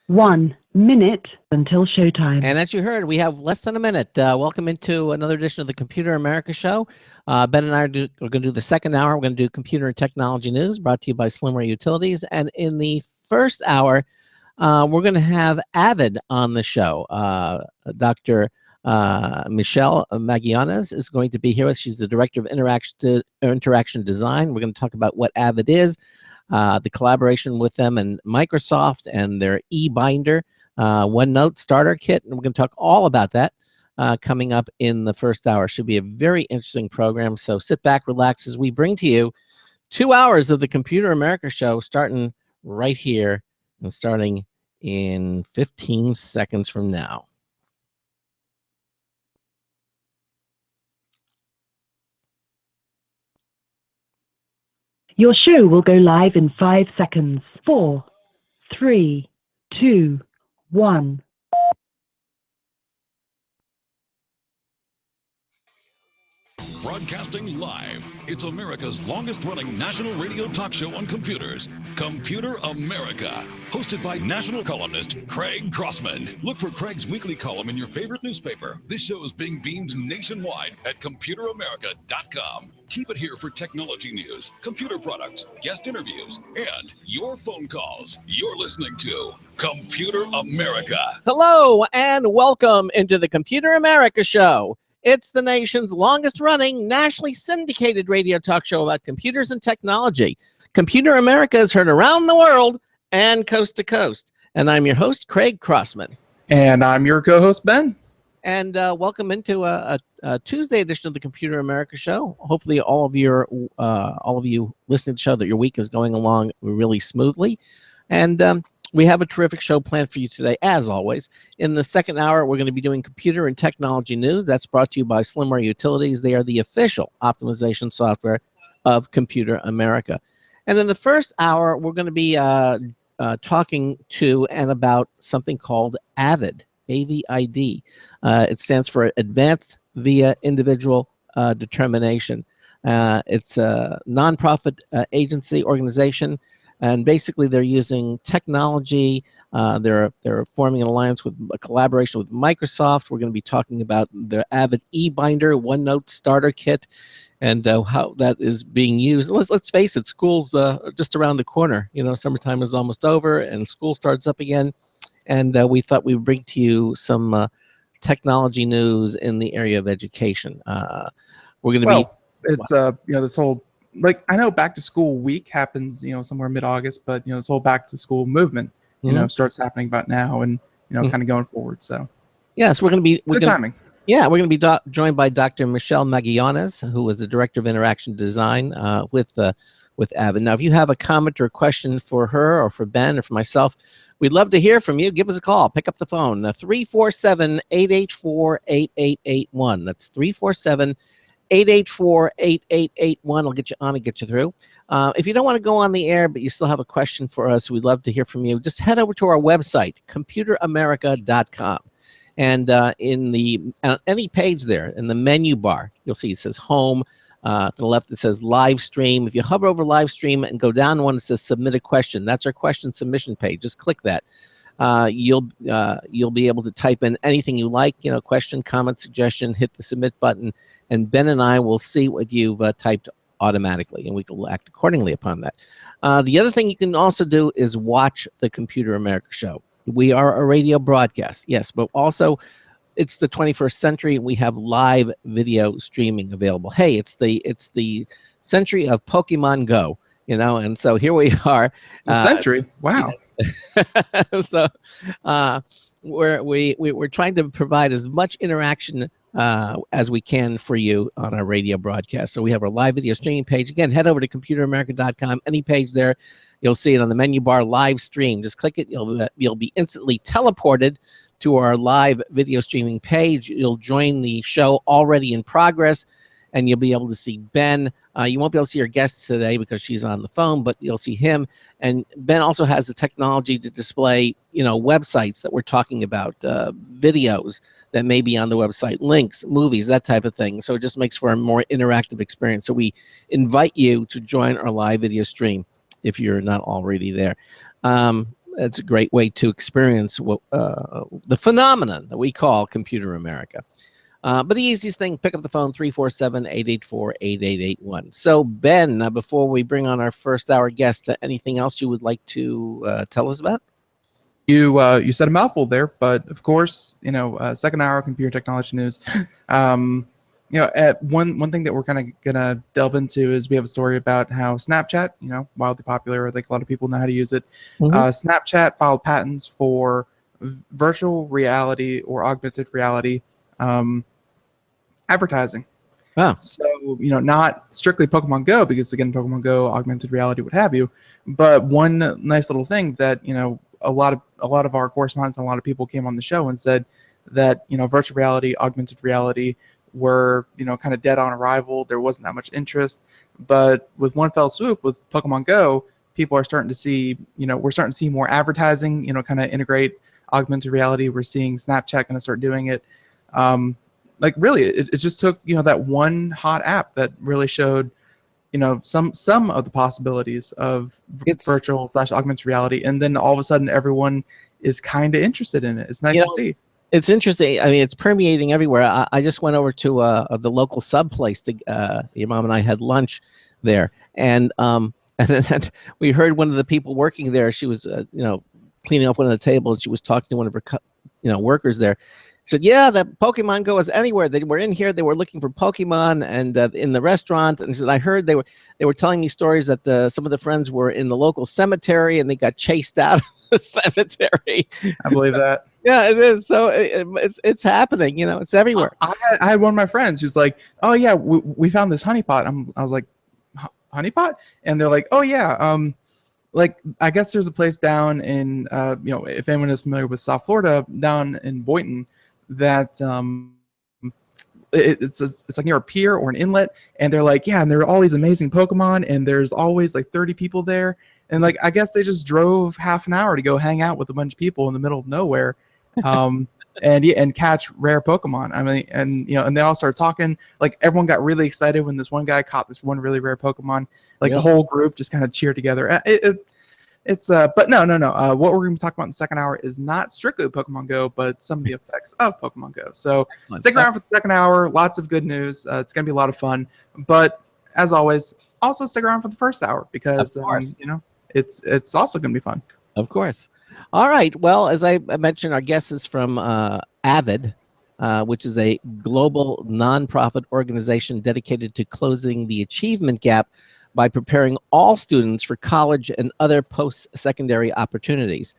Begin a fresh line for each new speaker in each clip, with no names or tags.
1 minute until showtime.
And as you heard, we have less than a minute. Welcome into another edition of the Computer America Show. Ben and I are going to do the second hour. We're going to do computer and technology news brought to you by Slimware Utilities. And in the first hour, we're going to have AVID on the show. Dr. Michelle Magianes is going to be here. She's the Director of Interaction Design. We're going to talk about what AVID is, the collaboration with them and Microsoft and their eBinder OneNote starter kit, and we're going to talk all about that coming up in the first hour. Should be a very interesting program, so sit back, relax as we bring to you 2 hours of the Computer America Show, starting right here and starting in 15 seconds from now.
Your show will go live in 5 seconds. 4, 3, 2, 1.
Broadcasting live, it's America's longest-running national radio talk show on computers, Computer America, hosted by national columnist Craig Crossman. Look for Craig's weekly column in your favorite newspaper. This show is being beamed nationwide at ComputerAmerica.com. Keep it here for technology news, computer products, guest interviews, and your phone calls. You're listening to Computer America.
Hello, and welcome into the Computer America Show. It's the nation's longest-running, nationally syndicated radio talk show about computers and technology. Computer America is heard around the world and coast to coast. And I'm your host, Craig Crossman.
And I'm your co-host, Ben.
And welcome into a Tuesday edition of the Computer America Show. Hopefully, all of you listening to the show, that your week is going along really smoothly. And we have a terrific show planned for you today, as always. In the second hour, we're going to be doing computer and technology news. That's brought to you by Slimware Utilities. They are the official optimization software of Computer America. And in the first hour, we're going to be talking to and about something called AVID, AVID. It stands for Advanced Via Individual Determination. It's a nonprofit agency organization. And basically, they're using technology. They're forming an alliance with a collaboration with Microsoft. We're going to be talking about their AVID eBinder OneNote starter kit and how that is being used. Let's face it, school's just around the corner. You know, summertime is almost over, and school starts up again. And we thought we would bring to you some technology news in the area of education. We're going to
it's this whole. Like, I know back to school week happens, somewhere mid-August, but, this whole back to school movement, starts happening about now and, kind of going forward. So,
yes, we're going to be
good timing.
Yeah, we're going to be joined by Dr. Michelle Magianes, who is the Director of Interaction Design with AVID. Now, if you have a comment or a question for her or for Ben or for myself, we'd love to hear from you. Give us a call. Pick up the phone, 347-884-8881. That's 347-884-8881. I'll get you on and get you through. If you don't want to go on the air, but you still have a question for us, we'd love to hear from you. Just head over to our website, ComputerAmerica.com. And in any page there, in the menu bar, you'll see it says Home. To the left, it says Live Stream. If you hover over Live Stream and go down one, it says Submit a Question. That's our question submission page. Just click that. You'll be able to type in anything you like, question, comment, suggestion, hit the submit button, and Ben and I will see what you've typed automatically, and we will act accordingly upon that. The other thing you can also do is watch the Computer America Show. We are a radio broadcast, yes, but also it's the 21st century, and we have live video streaming available. Hey, it's the century of Pokemon Go, and so here we are.
Century, wow.
So we're trying to provide as much interaction as we can for you on our radio broadcast. So we have our live video streaming page. Again, head over to ComputerAmerica.com. Any page there, you'll see it on the menu bar, Live Stream. Just click it. You'll be instantly teleported to our live video streaming page. You'll join the show already in progress, and you'll be able to see Ben. You won't be able to see our guest today because she's on the phone, but you'll see him. And Ben also has the technology to display, websites that we're talking about, videos that may be on the website, links, movies, that type of thing. So it just makes for a more interactive experience. So we invite you to join our live video stream if you're not already there. it's a great way to experience what, the phenomenon that we call Computer America. But the easiest thing, pick up the phone, 347-884-8881. So, Ben, before we bring on our first hour guest, anything else you would like to tell us about?
You said a mouthful there, but of course, second hour computer technology news. One thing that we're kind of gonna delve into is we have a story about how Snapchat, wildly popular. I think a lot of people know how to use it. Snapchat filed patents for virtual reality or augmented reality advertising.
Wow.
So, not strictly Pokemon Go, because again, Pokemon Go, augmented reality, what have you. But one nice little thing that, a lot of our correspondents and a lot of people came on the show and said that, virtual reality, augmented reality were, kind of dead on arrival. There wasn't that much interest. But with one fell swoop with Pokemon Go, people are starting to see, we're starting to see more advertising, kind of integrate augmented reality. We're seeing Snapchat going to start doing it. Really, it just took, that one hot app that really showed, some of the possibilities of virtual / augmented reality, and then all of a sudden everyone is kind of interested in it. It's nice to see. It's
interesting. I mean, it's permeating everywhere. I just went over to the local sub place. Your mom and I had lunch there, and then we heard one of the people working there. She was, cleaning up one of the tables. She was talking to one of her, workers there. She said, yeah, the Pokemon Go is anywhere. They were in here. They were looking for Pokemon, and in the restaurant. And he said, I heard they were telling me stories that some of the friends were in the local cemetery and they got chased out of the cemetery.
I believe that.
Yeah, it is. So it's happening. It's everywhere.
I had one of my friends who's like, oh yeah, we found this honeypot. I was like, honeypot? And they're like, oh yeah. I guess there's a place down in, if anyone is familiar with South Florida, down in Boynton, that it's like near a pier or an inlet, and they're like, yeah, and there are all these amazing Pokemon, and there's always like 30 people there, and I guess they just drove half an hour to go hang out with a bunch of people in the middle of nowhere, and catch rare Pokemon. I mean, and they all started talking. Like everyone got really excited when this one guy caught this one really rare Pokemon. The whole group just kind of cheered together. But no. What we're going to talk about in the second hour is not strictly Pokemon Go, but some of the effects of Pokemon Go. So stick around for the second hour. Lots of good news. It's going to be a lot of fun. But as always, also stick around for the first hour because it's also going to be fun.
Of course. All right. Well, as I mentioned, our guest is from AVID, which is a global nonprofit organization dedicated to closing the achievement gap by preparing all students for college and other post-secondary opportunities.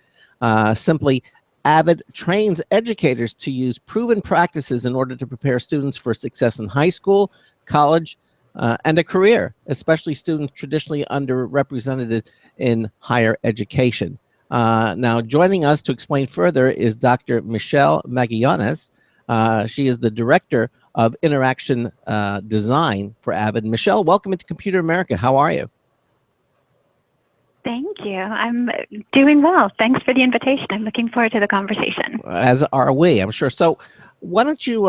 Simply, AVID trains educators to use proven practices in order to prepare students for success in high school, college, and a career, especially students traditionally underrepresented in higher education. Now, joining us to explain further is Dr. Michelle Magallanes. She is the Director of Interaction Design for AVID. Michelle, welcome into Computer America. How are you?
Thank you. I'm doing well. Thanks for the invitation. I'm looking forward to the conversation.
As are we, I'm sure. So why don't you,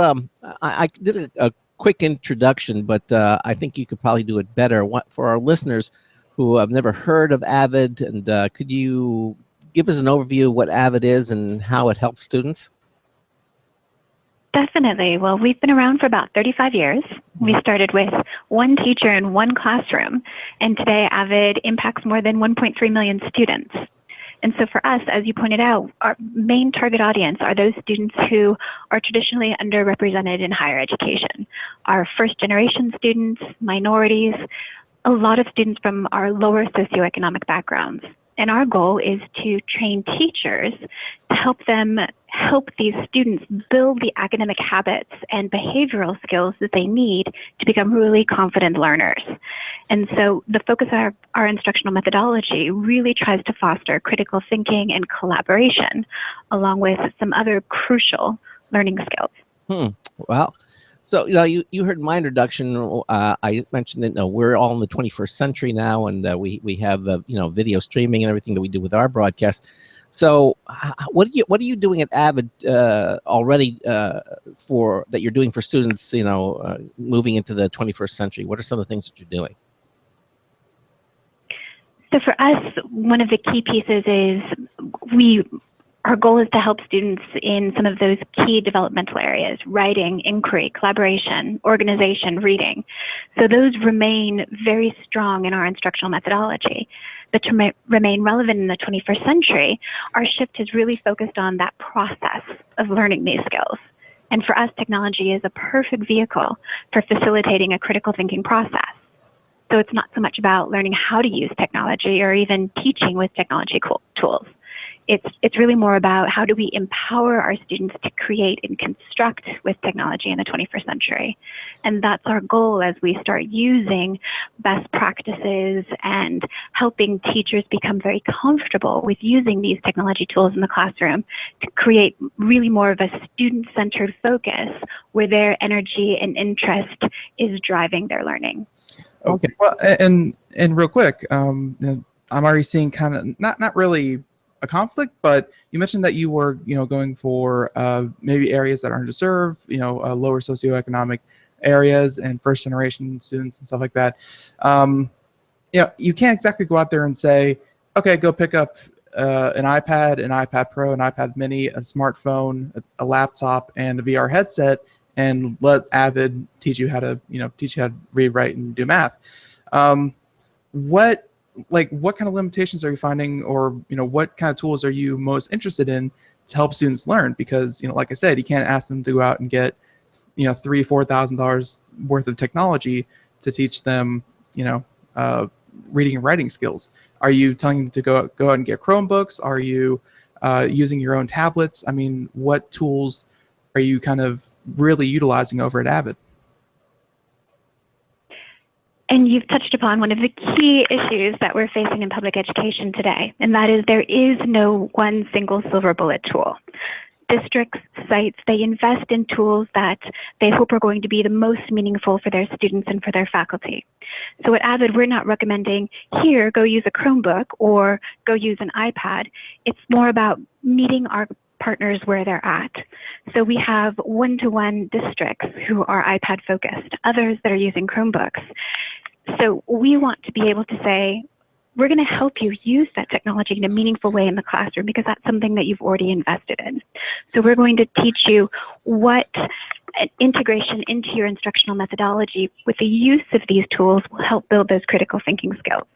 I did a quick introduction, but I think you could probably do it better. For our listeners who have never heard of AVID, and could you give us an overview of what AVID is and how it helps students?
Definitely. Well, we've been around for about 35 years. We started with one teacher in one classroom, and today AVID impacts more than 1.3 million students. And so for us, as you pointed out, our main target audience are those students who are traditionally underrepresented in higher education. Our first-generation students, minorities, a lot of students from our lower socioeconomic backgrounds. And our goal is to train teachers to help them help these students build the academic habits and behavioral skills that they need to become really confident learners. And so the focus of our instructional methodology really tries to foster critical thinking and collaboration, along with some other crucial learning skills.
Wow. So you heard my introduction. I mentioned that we're all in the 21st century now, and we have video streaming and everything that we do with our broadcast. So what are you doing at AVID already that you're doing for students? Moving into the 21st century. What are some of the things that you're doing?
So for us, one of the key pieces is our goal is to help students in some of those key developmental areas: writing, inquiry, collaboration, organization, reading. So those remain very strong in our instructional methodology. But to remain relevant in the 21st century, our shift is really focused on that process of learning these skills. And for us, technology is a perfect vehicle for facilitating a critical thinking process. So it's not so much about learning how to use technology or even teaching with technology tools. It's really more about how do we empower our students to create and construct with technology in the 21st century. And that's our goal as we start using best practices and helping teachers become very comfortable with using these technology tools in the classroom to create really more of a student-centered focus where their energy and interest is driving their learning.
Okay. Well, and real quick, you know, I'm already seeing kind of not really a conflict, but you mentioned that you were, you know, going for maybe areas that are underserved, you know, lower socioeconomic areas and first generation students and stuff like that. You know, you can't exactly go out there and say, okay, go pick up an iPad, an iPad Pro, an iPad Mini, a smartphone, a laptop, and a VR headset, and let AVID teach you how to, you know, teach you how to read, write, and do math. What kind of limitations are you finding, or, you know, what kind of tools are you most interested in to help students learn? Because, you know, like I said, you can't ask them to go out and get, you know, $3,000-$4,000 worth of technology to teach them, you know, reading and writing skills. Are you telling them to go out and get Chromebooks? Are you using your own tablets? I mean, what tools are you kind of really utilizing over at AVID?
And you've touched upon one of the key issues that we're facing in public education today, and that is there is no one single silver bullet tool. Districts, sites, they invest in tools that they hope are going to be the most meaningful for their students and for their faculty. So at AVID, we're not recommending, here, go use a Chromebook or go use an iPad. It's more about meeting our partners where they're at. So we have one-to-one districts who are iPad focused, others that are using Chromebooks. So we want to be able to say, we're going to help you use that technology in a meaningful way in the classroom because that's something that you've already invested in. So we're going to teach you what integration into your instructional methodology with the use of these tools will help build those critical thinking skills.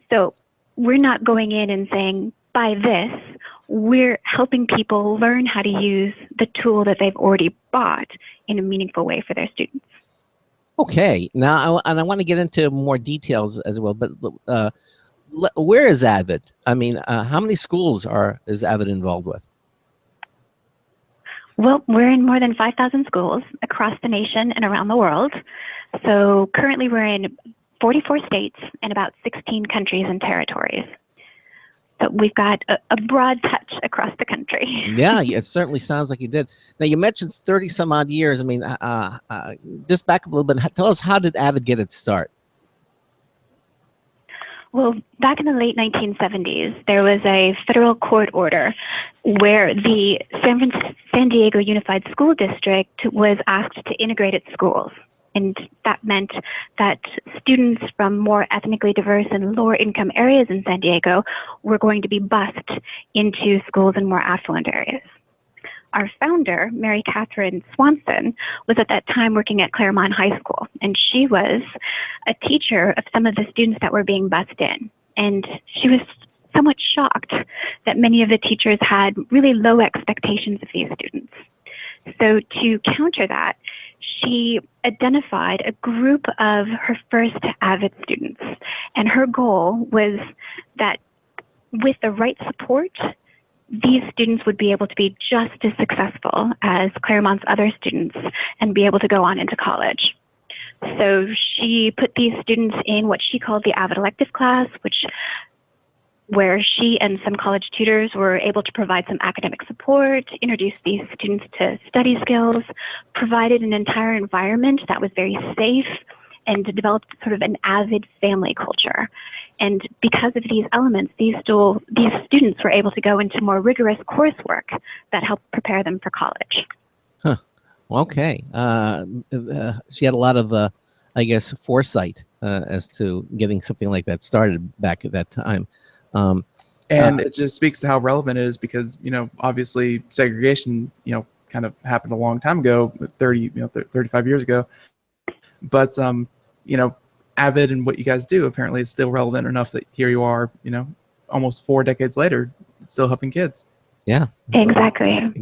So we're not going in and saying, buy this. We're helping people learn how to use the tool that they've already bought in a meaningful way for their students.
Okay, now I want to get into more details as well, but where is AVID? I mean, how many schools is AVID involved with?
Well, we're in more than 5,000 schools across the nation and around the world. So currently we're in 44 states and about 16 countries and territories. So we've got a broad touch across the country.
Yeah, it certainly sounds like you did. Now, you mentioned 30 some odd years. I mean, just back up a little bit. Tell us, how did AVID get its start?
Well, back in the late 1970s, there was a federal court order where the San Diego Unified School District was asked to integrate its schools. And that meant that students from more ethnically diverse and lower income areas in San Diego were going to be bused into schools in more affluent areas. Our founder, Mary Catherine Swanson, was at that time working at Claremont High School, and she was a teacher of some of the students that were being bused in. And she was somewhat shocked that many of the teachers had really low expectations of these students. So to counter that, she identified a group of her first AVID students. And her goal was that with the right support, these students would be able to be just as successful as Claremont's other students and be able to go on into college. So she put these students in what she called the AVID elective class, where she and some college tutors were able to provide some academic support, introduce these students to study skills, provided an entire environment that was very safe, and developed sort of an AVID family culture. And because of these elements, these students were able to go into more rigorous coursework that helped prepare them for college.
Huh. Okay. She had a lot of, I guess, foresight as to getting something like that started back at that time.
And it just speaks to how relevant it is because, obviously segregation, kind of happened a long time ago, 35 years ago. But, AVID and what you guys do apparently is still relevant enough that here you are, almost 4 decades later, still helping kids.
Yeah.
Exactly.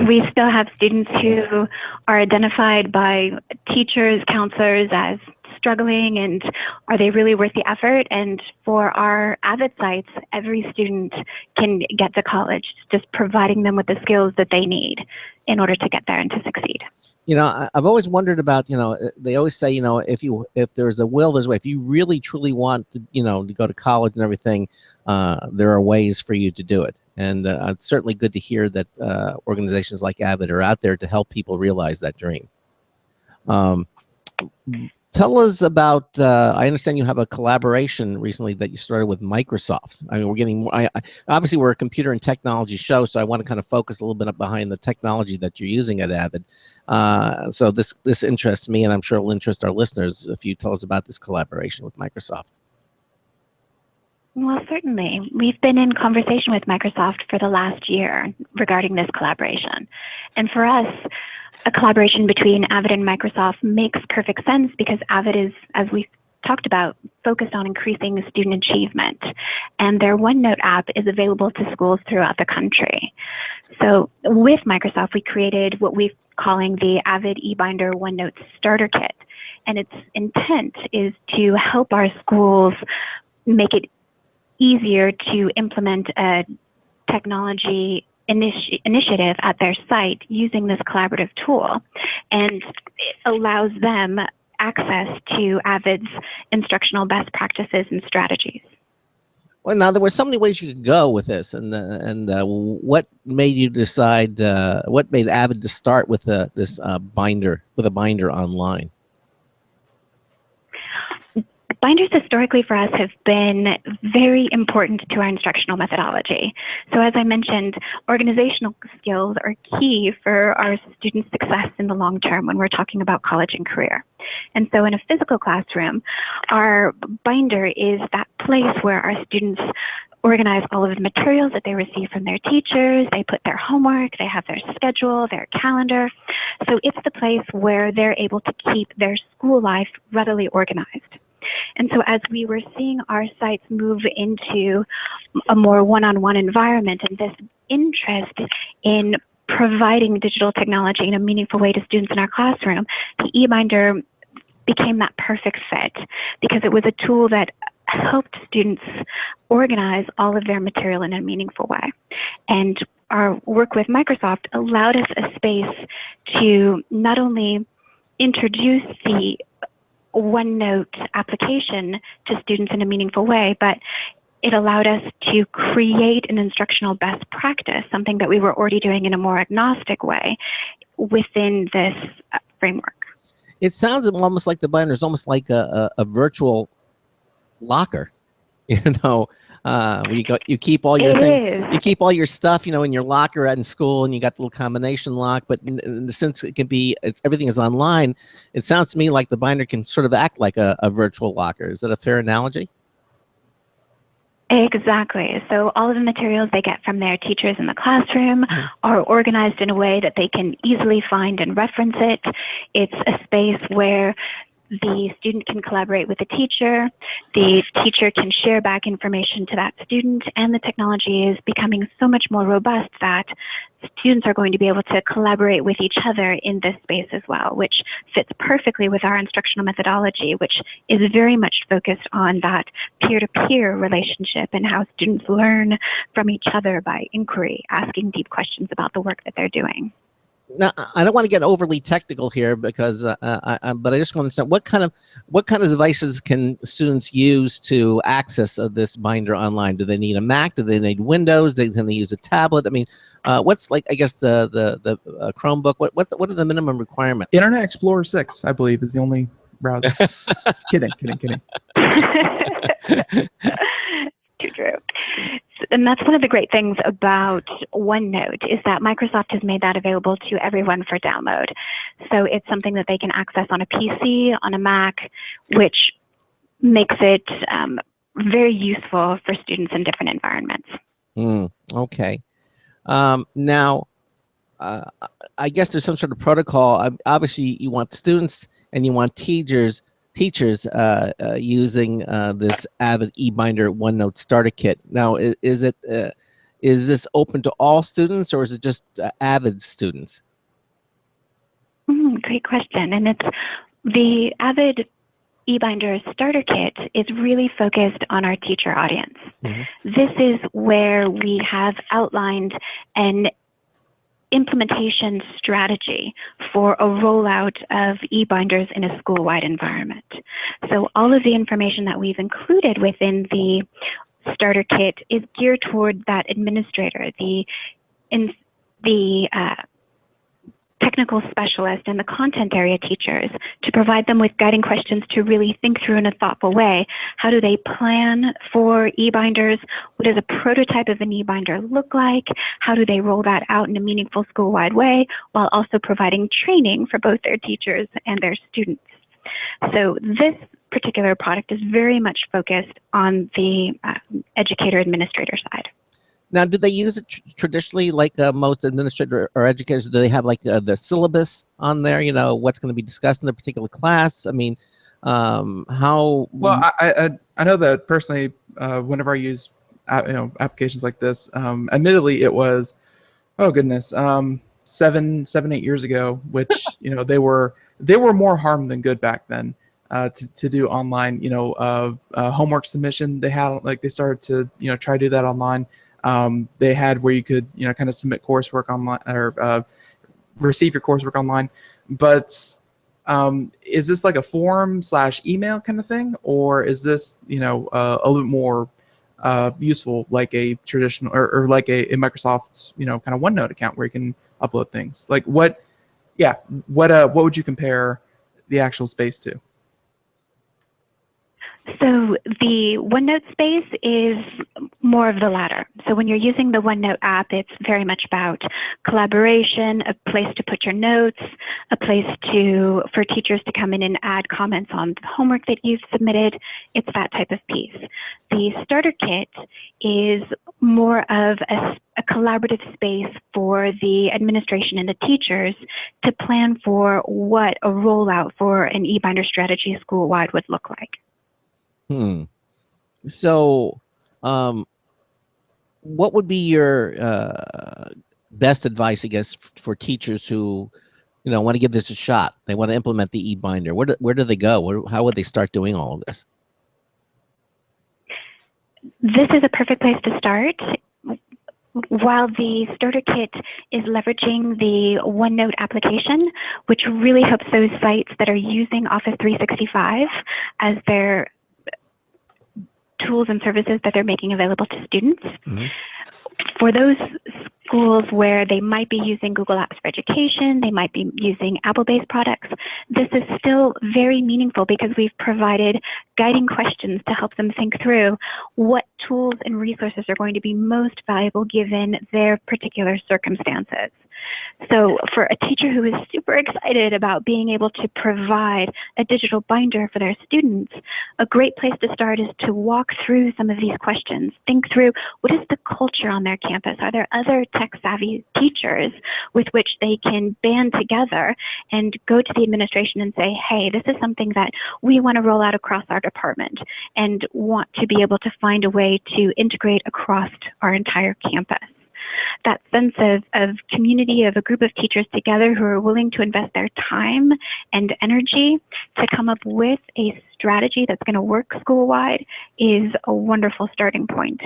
We still have students who are identified by teachers, counselors as struggling, and are they really worth the effort? And for our AVID sites, every student can get to college, just providing them with the skills that they need in order to get there and to succeed.
I've always wondered about, they always say, if there's a will, there's a way. If you really truly want to, to go to college and everything, there are ways for you to do it. And it's certainly good to hear that organizations like AVID are out there to help people realize that dream. Tell us about, I understand you have a collaboration recently that you started with Microsoft. I mean, we're getting, obviously we're a computer and technology show, so I want to kind of focus a little bit behind the technology that you're using at AVID. So this interests me, and I'm sure it'll interest our listeners if you tell us about this collaboration with Microsoft.
Well, certainly. We've been in conversation with Microsoft for the last year regarding this collaboration. And for us, a collaboration between AVID and Microsoft makes perfect sense because AVID is, as we talked about, focused on increasing student achievement. And their OneNote app is available to schools throughout the country. So with Microsoft, we created what we're calling the AVID eBinder OneNote Starter Kit. And its intent is to help our schools make it easier to implement a technology initiative at their site using this collaborative tool, and it allows them access to AVID's instructional best practices and strategies.
Well, now there were so many ways you could go with this, and what made you decide? What made AVID to start with this binder online?
Binders historically for us have been very important to our instructional methodology. So as I mentioned, organizational skills are key for our students' success in the long term when we're talking about college and career. And so in a physical classroom, our binder is that place where our students organize all of the materials that they receive from their teachers, they put their homework, they have their schedule, their calendar. So it's the place where they're able to keep their school life readily organized. And so as we were seeing our sites move into a more one-on-one environment and this interest in providing digital technology in a meaningful way to students in our classroom, the eBinder became that perfect fit because it was a tool that helped students organize all of their material in a meaningful way. And our work with Microsoft allowed us a space to not only introduce the OneNote application to students in a meaningful way, but it allowed us to create an instructional best practice, something that we were already doing in a more agnostic way within this framework.
It sounds almost like the binder is almost like a virtual locker, where you keep all your things, you keep all your stuff, in your locker in school, and you got the little combination lock. But since it can be, everything is online, it sounds to me like the binder can sort of act like a virtual locker. Is that a fair analogy?
Exactly. So all of the materials they get from their teachers in the classroom are organized in a way that they can easily find and reference it. It's a space where the student can collaborate with the teacher can share back information to that student, and the technology is becoming so much more robust that students are going to be able to collaborate with each other in this space as well, which fits perfectly with our instructional methodology, which is very much focused on that peer-to-peer relationship and how students learn from each other by inquiry, asking deep questions about the work that they're doing.
Now, I don't want to get overly technical here because, but I just want to understand what kind of devices can students use to access this binder online? Do they need a Mac? Do they need Windows? Can they use a tablet? I mean, what's like? I guess the Chromebook. What are the minimum requirements?
Internet Explorer 6, I believe, is the only browser. Kidding.
Too true. And that's one of the great things about OneNote is that Microsoft has made that available to everyone for download. So it's something that they can access on a PC, on a Mac, which makes it very useful for students in different environments.
Okay. Now, uh, I guess there's some sort of protocol. Obviously, you want students and you want teachers using this AVID eBinder OneNote starter kit. Now, is this open to all students, or is it just AVID students?
Great question. And it's the AVID eBinder starter kit is really focused on our teacher audience. This is where we have outlined an implementation strategy for a rollout of eBinders in a school-wide environment. So all of the information that we've included within the starter kit is geared toward that administrator, the technical specialist and the content area teachers, to provide them with guiding questions to really think through in a thoughtful way. How do they plan for eBinders? What does a prototype of an eBinder look like? How do they roll that out in a meaningful school-wide way, while also providing training for both their teachers and their students? So this particular product is very much focused on the educator administrator side.
Now, do they use it traditionally like most administrators or educators? Do they have like the syllabus on there? You know, what's going to be discussed in the particular class? I mean, how?
Well, I know that personally, whenever I use applications like this, admittedly it was, oh goodness, 7-8 years ago, which they were more harm than good back then. To do online, homework submission, they started to try to do that online. They had where you could kind of submit coursework online or receive your coursework online. But is this like a form/email kind of thing, or is this a little more useful like a traditional or like a Microsoft kind of OneNote account where you can upload things? Like what would you compare the actual space to?
So the OneNote space is more of the latter. So when you're using the OneNote app, it's very much about collaboration, a place to put your notes, a place for teachers to come in and add comments on the homework that you've submitted. It's that type of piece. The starter kit is more of a collaborative space for the administration and the teachers to plan for what a rollout for an eBinder strategy school-wide would look like.
So, what would be your best advice, I guess, for teachers who, want to give this a shot? They want to implement the eBinder. Where do they go? How would they start doing all of this?
This is a perfect place to start. While the starter kit is leveraging the OneNote application, which really helps those sites that are using Office 365 as their tools and services that they're making available to students. For those schools where they might be using Google Apps for Education, they might be using Apple-based products, this is still very meaningful because we've provided guiding questions to help them think through what tools and resources are going to be most valuable given their particular circumstances. So for a teacher who is super excited about being able to provide a digital binder for their students, a great place to start is to walk through some of these questions. Think through, what is the culture on their campus? Are there other tech-savvy teachers with which they can band together and go to the administration and say, hey, this is something that we want to roll out across our department and want to be able to find a way to integrate across our entire campus. That sense of community, of a group of teachers together who are willing to invest their time and energy to come up with a strategy that's going to work school-wide is a wonderful starting point.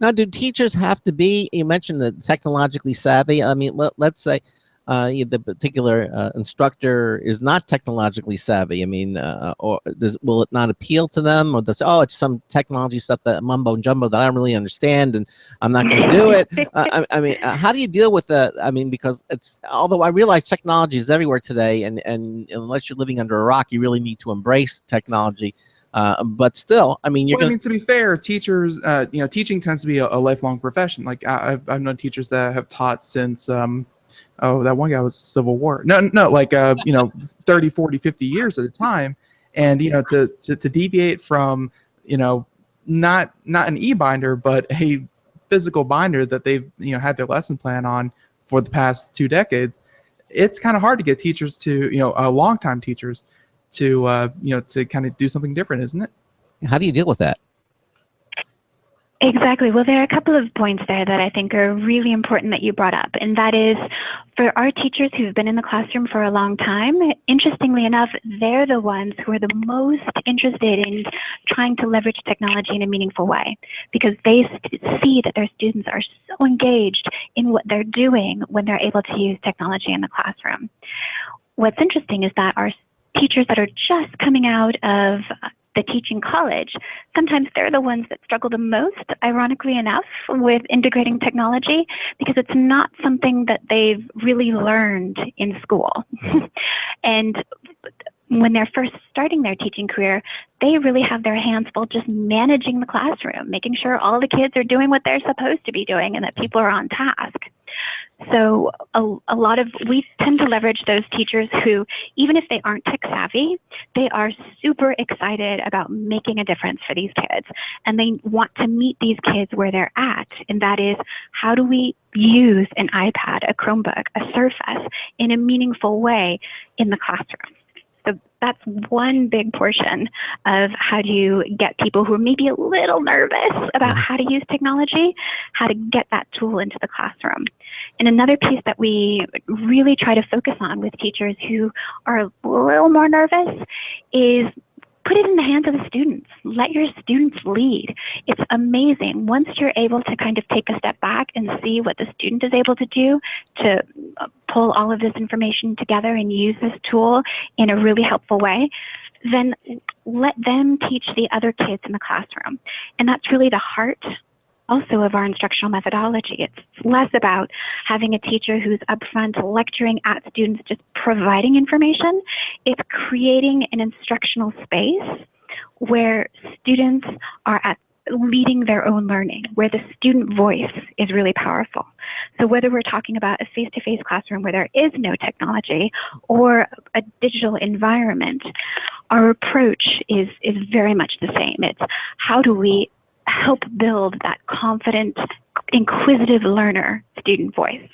Now, do teachers have to be, you mentioned the technologically savvy. I mean, let's say the particular instructor is not technologically savvy. I mean, will it not appeal to them? Or does, it's some technology stuff, that mumbo jumbo that I don't really understand, and I'm not going to do it. I mean, how do you deal with that? I mean, because although I realize technology is everywhere today, and unless you're living under a rock, you really need to embrace technology. But still, I mean,
to be fair, teachers, teaching tends to be a lifelong profession. Like I've known teachers that have taught since, that one guy was Civil War. No, like 30, 40, 50 years at a time. And to deviate from not an eBinder, but a physical binder that they've had their lesson plan on for the past 2 decades, it's kind of hard to get teachers to longtime teachers to to kind of do something different, isn't it?
How do you deal with that?
Exactly. Well, there are a couple of points there that I think are really important that you brought up, and that is for our teachers who've been in the classroom for a long time, interestingly enough, they're the ones who are the most interested in trying to leverage technology in a meaningful way, because they see that their students are so engaged in what they're doing when they're able to use technology in the classroom. What's interesting is that our teachers that are just coming out of the teaching college, sometimes they're the ones that struggle the most, ironically enough, with integrating technology, because it's not something that they've really learned in school. And when they're first starting their teaching career, they really have their hands full just managing the classroom, making sure all the kids are doing what they're supposed to be doing and that people are on task. So we tend to leverage those teachers who, even if they aren't tech savvy, they are super excited about making a difference for these kids. And they want to meet these kids where they're at. And that is, how do we use an iPad, a Chromebook, a Surface in a meaningful way in the classroom? So that's one big portion of how do you get people who are maybe a little nervous about how to use technology, how to get that tool into the classroom. And another piece that we really try to focus on with teachers who are a little more nervous is put it in the hands of the students. Let your students lead. It's amazing. Once you're able to kind of take a step back and see what the student is able to do to pull all of this information together and use this tool in a really helpful way, then let them teach the other kids in the classroom. And that's really the heart also of our instructional methodology. It's less about having a teacher who's upfront lecturing at students, just providing information. It's creating an instructional space where students are leading their own learning, where the student voice is really powerful. So whether we're talking about a face-to-face classroom where there is no technology or a digital environment, our approach is very much the same. It's how do we help build that confident, inquisitive learner student voice.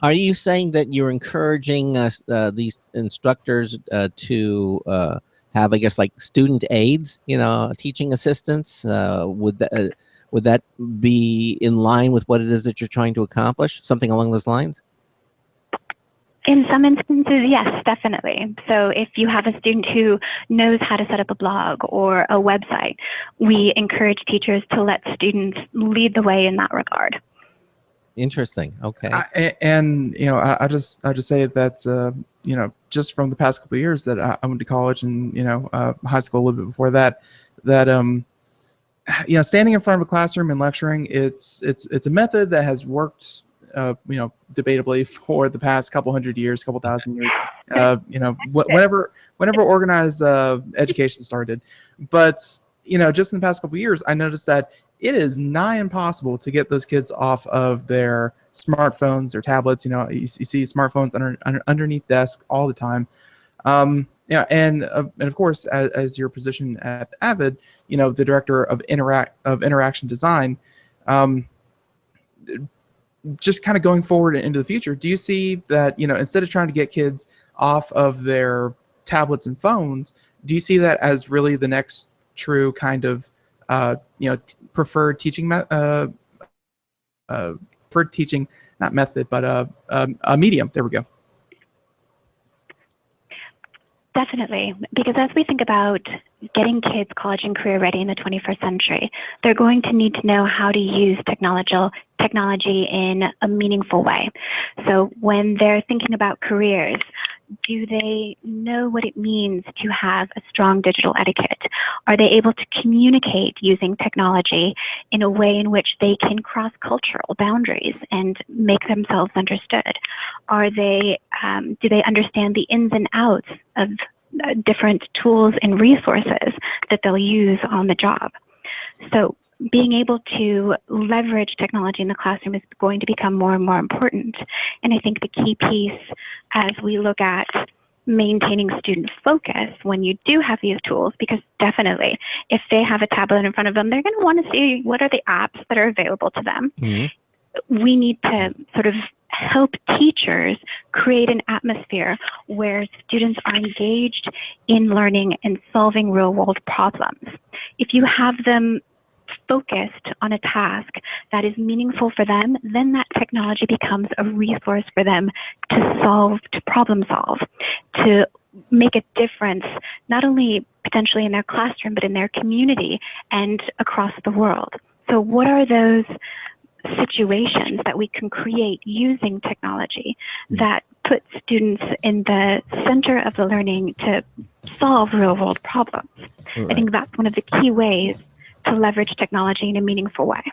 Are you saying that you're encouraging these instructors to have, I guess, like student aides, teaching assistants? Would that be in line with what it is that you're trying to accomplish? Something along those lines?
In some instances, yes, definitely. So if you have a student who knows how to set up a blog or a website, we encourage teachers to let students lead the way in that regard.
Interesting. Okay.
I'll just say that just from the past couple of years that I went to college and high school a little bit before that standing in front of a classroom and lecturing, it's a method that has worked debatably for the past couple thousand years, whenever organized education started. But just in the past couple of years, I noticed that it is nigh impossible to get those kids off of their smartphones, their tablets. You see smartphones underneath desks all the time. And of course, as your position at AVID, the director of interaction design, just kind of going forward into the future, do you see that, instead of trying to get kids off of their tablets and phones, do you see that as really the next true kind of, preferred teaching, not method, but a medium? There we go.
Definitely, because as we think about getting kids college and career ready in the 21st century, they're going to need to know how to use technology in a meaningful way. So when they're thinking about careers, do they know what it means to have a strong digital etiquette? Are they able to communicate using technology in a way in which they can cross cultural boundaries and make themselves understood? Do they understand the ins and outs of different tools and resources that they'll use on the job? So being able to leverage technology in the classroom is going to become more and more important. And I think the key piece as we look at maintaining student focus when you do have these tools, because definitely if they have a tablet in front of them, they're going to want to see what are the apps that are available to them. We need to sort of help teachers create an atmosphere where students are engaged in learning and solving real world problems. If you have them focused on a task that is meaningful for them, then that technology becomes a resource for them to problem solve, to make a difference, not only potentially in their classroom, but in their community and across the world. So what are those situations that we can create using technology that put students in the center of the learning to solve real world problems?
Right.
I think that's one of the key ways to leverage technology in a meaningful way.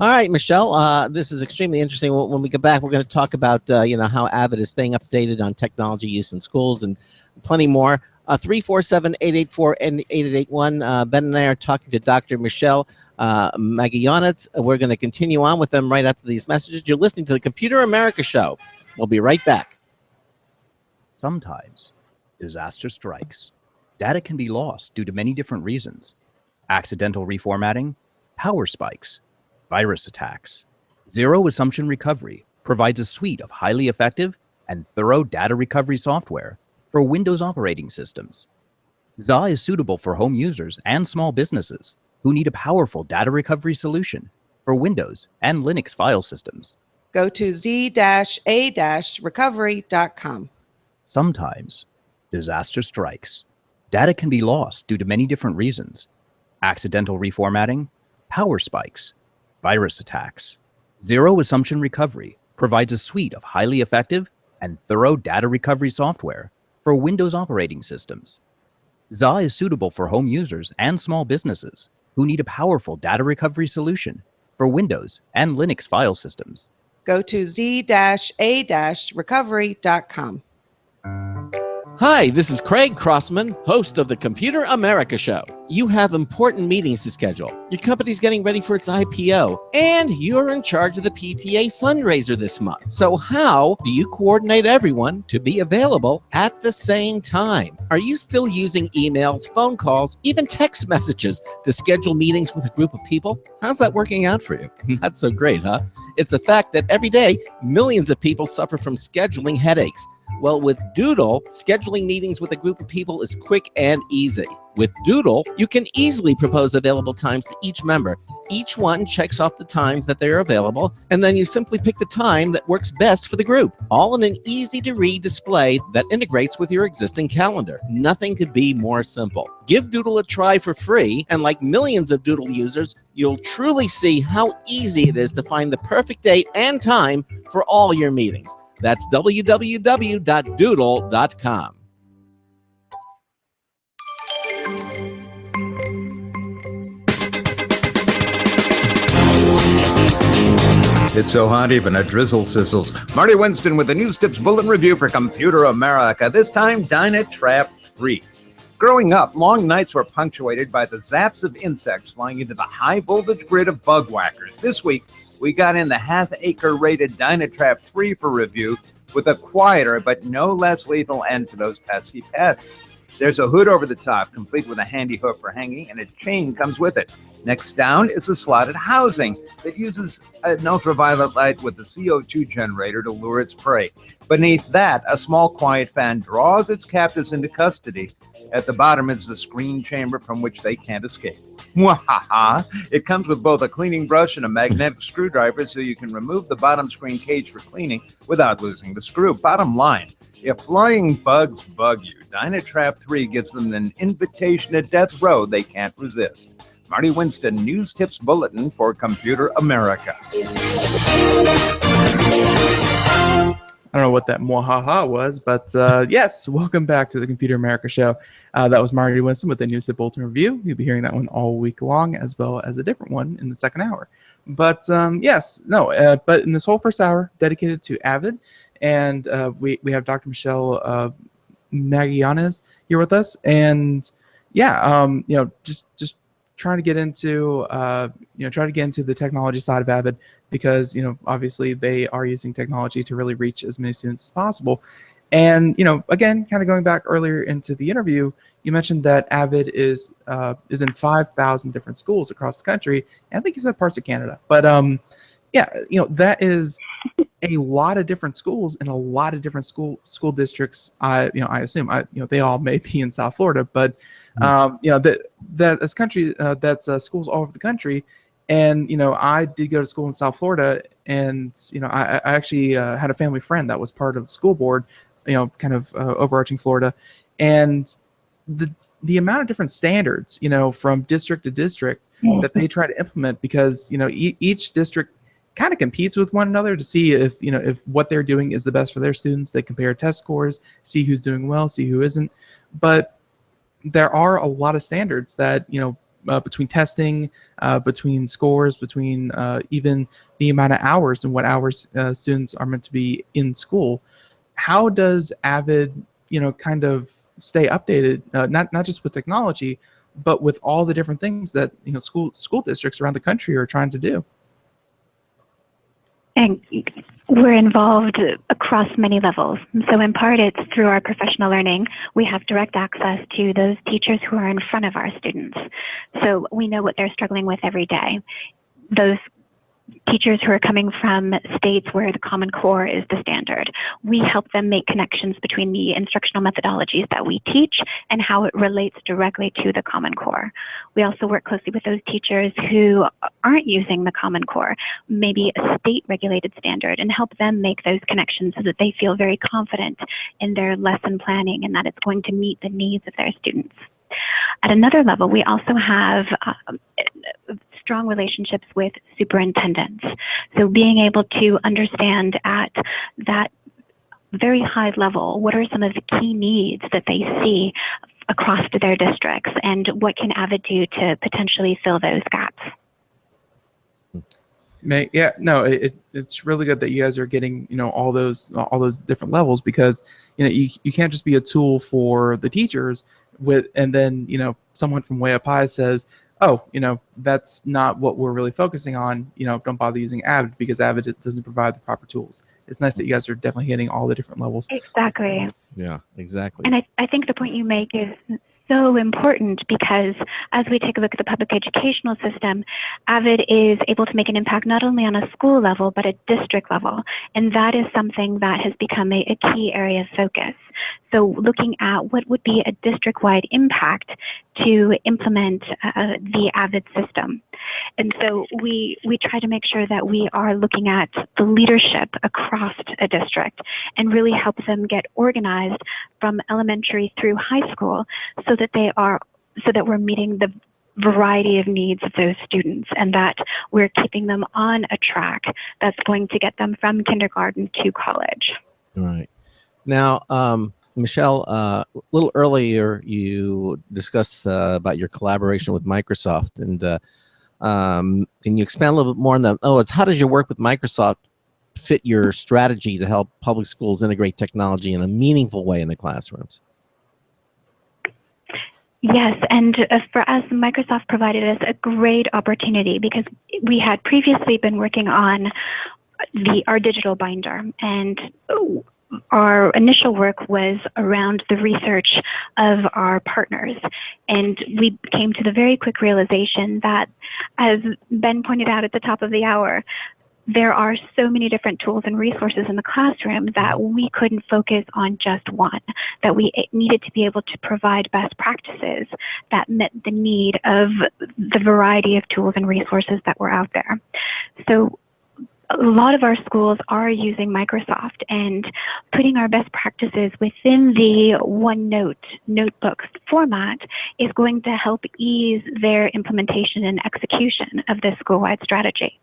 All right, Michelle, this is extremely interesting. When we get back, we're going to talk about how AVID is staying updated on technology use in schools and plenty more. 347-884-8881. Ben and I are talking to Dr. Michelle Magayanets. We're going to continue on with them right after these messages. You're listening to the Computer America Show. We'll be right back.
Sometimes disaster strikes. Data can be lost due to many different reasons. Accidental reformatting, power spikes, virus attacks. Zero Assumption Recovery provides a suite of highly effective and thorough data recovery software for Windows operating systems. ZA is suitable for home users and small businesses who need a powerful data recovery solution for Windows and Linux file systems.
Go to z-a-recovery.com.
Sometimes disaster strikes. Data can be lost due to many different reasons. Accidental reformatting, power spikes, virus attacks. Zero Assumption Recovery provides a suite of highly effective and thorough data recovery software for Windows operating systems. ZA is suitable for home users and small businesses who need a powerful data recovery solution for Windows and Linux file systems.
Go to z-a-recovery.com.
Hi, this is Craig Crossman, host of the Computer America Show. You have important meetings to schedule. Your company's getting ready for its IPO, and you're in charge of the PTA fundraiser this month. So how do you coordinate everyone to be available at the same time? Are you still using emails, phone calls, even text messages to schedule meetings with a group of people? How's that working out for you? Not so great, huh? It's a fact that every day, millions of people suffer from scheduling headaches. Well, with Doodle, scheduling meetings with a group of people is quick and easy. With Doodle, you can easily propose available times to each member. Each one checks off the times that they are available, and then you simply pick the time that works best for the group, all in an easy-to-read display that integrates with your existing calendar. Nothing could be more simple. Give Doodle a try for free, and like millions of Doodle users, you'll truly see how easy it is to find the perfect date and time for all your meetings. That's www.doodle.com.
It's so hot, even a drizzle sizzles. Marty Winston with the News Tips Bulletin Review for Computer America. This time, Dynatrap 3. Growing up, long nights were punctuated by the zaps of insects flying into the high-voltage grid of bug whackers. This week, we got in the half-acre rated Dynatrap 3 for review with a quieter but no less lethal end to those pesky pests. There's a hood over the top, complete with a handy hook for hanging, and a chain comes with it. Next down is a slotted housing that uses an ultraviolet light with a CO2 generator to lure its prey. Beneath that, a small quiet fan draws its captives into custody. At the bottom is the screen chamber from which they can't escape. Mwahaha! It comes with both a cleaning brush and a magnetic screwdriver so you can remove the bottom screen cage for cleaning without losing the screw. Bottom line, if flying bugs bug you, Dynatrap 3 gives them an invitation to death row they can't resist. Marty Winston, News Tips Bulletin for Computer America.
I don't know what that mwahaha was, but yes, welcome back to the Computer America Show. That was Marty Winston with the News Tip Bulletin Review. You'll be hearing that one all week long, as well as a different one in the second hour. But but in this whole first hour, dedicated to AVID, and we have Dr. Michelle Magayanez here with us, and just trying to get into the technology side of AVID, because obviously they are using technology to really reach as many students as possible. And again, kind of going back earlier into the interview, you mentioned that AVID is in 5,000 different schools across the country, and I think you said parts of Canada. But yeah, that is a lot of different schools in a lot of different school districts. I assume they all may be in South Florida, but that's schools all over the country. And I did go to school in South Florida, and I actually had a family friend that was part of the school board, kind of overarching Florida, and the amount of different standards, from district to district that they try to implement, because each district kind of competes with one another to see if what they're doing is the best for their students. They compare test scores, see who's doing well, see who isn't. But there are a lot of standards that between testing, between scores, between even the amount of hours and what hours students are meant to be in school. How does AVID kind of stay updated, not just with technology, but with all the different things that school districts around the country are trying to do?
And we're involved across many levels. So in part, it's through our professional learning. We have direct access to those teachers who are in front of our students. So we know what they're struggling with every day. Those teachers who are coming from states where the Common Core is the standard, we help them make connections between the instructional methodologies that we teach and how it relates directly to the Common Core. We also work closely with those teachers who aren't using the Common Core, maybe a state-regulated standard, and help them make those connections so that they feel very confident in their lesson planning and that it's going to meet the needs of their students. At another level, we also have strong relationships with superintendents. So being able to understand at that very high level, what are some of the key needs that they see across to their districts, and what can AVID do to potentially fill those gaps?
Yeah, no, it's really good that you guys are getting all those different levels, because you can't just be a tool for the teachers and then someone from way up high says, oh, that's not what we're really focusing on, don't bother using AVID because AVID doesn't provide the proper tools. It's nice that you guys are definitely hitting all the different levels.
Exactly.
Yeah, exactly.
And I think the point you make is so important, because as we take a look at the public educational system, AVID is able to make an impact not only on a school level, but a district level. And that is something that has become a key area of focus. So looking at what would be a district-wide impact to implement the AVID system. And so we try to make sure that we are looking at the leadership across a district and really help them get organized from elementary through high school, so that we're meeting the variety of needs of those students, and that we're keeping them on a track that's going to get them from kindergarten to college.
All right. Now, Michelle, a little earlier you discussed about your collaboration with Microsoft, and can you expand a little bit more on that? It's how does your work with Microsoft fit your strategy to help public schools integrate technology in a meaningful way in the classrooms?
Yes, and for us, Microsoft provided us a great opportunity, because we had previously been working on our digital binder, and our initial work was around the research of our partners. And we came to the very quick realization that, as Ben pointed out at the top of the hour, there are so many different tools and resources in the classroom that we couldn't focus on just one, that we needed to be able to provide best practices that met the need of the variety of tools and resources that were out there. So a lot of our schools are using Microsoft, and putting our best practices within the OneNote notebook format is going to help ease their implementation and execution of this school-wide strategy.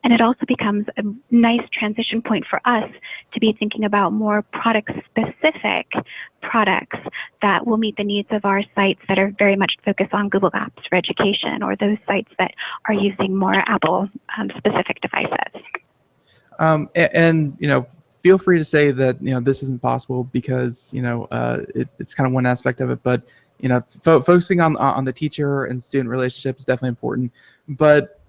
And it also becomes a nice transition point for us to be thinking about more product-specific products that will meet the needs of our sites that are very much focused on Google Apps for education, or those sites that are using more Apple-specific devices.
And feel free to say that this isn't possible, because it's kind of one aspect of it, but focusing on the teacher and student relationship is definitely important. But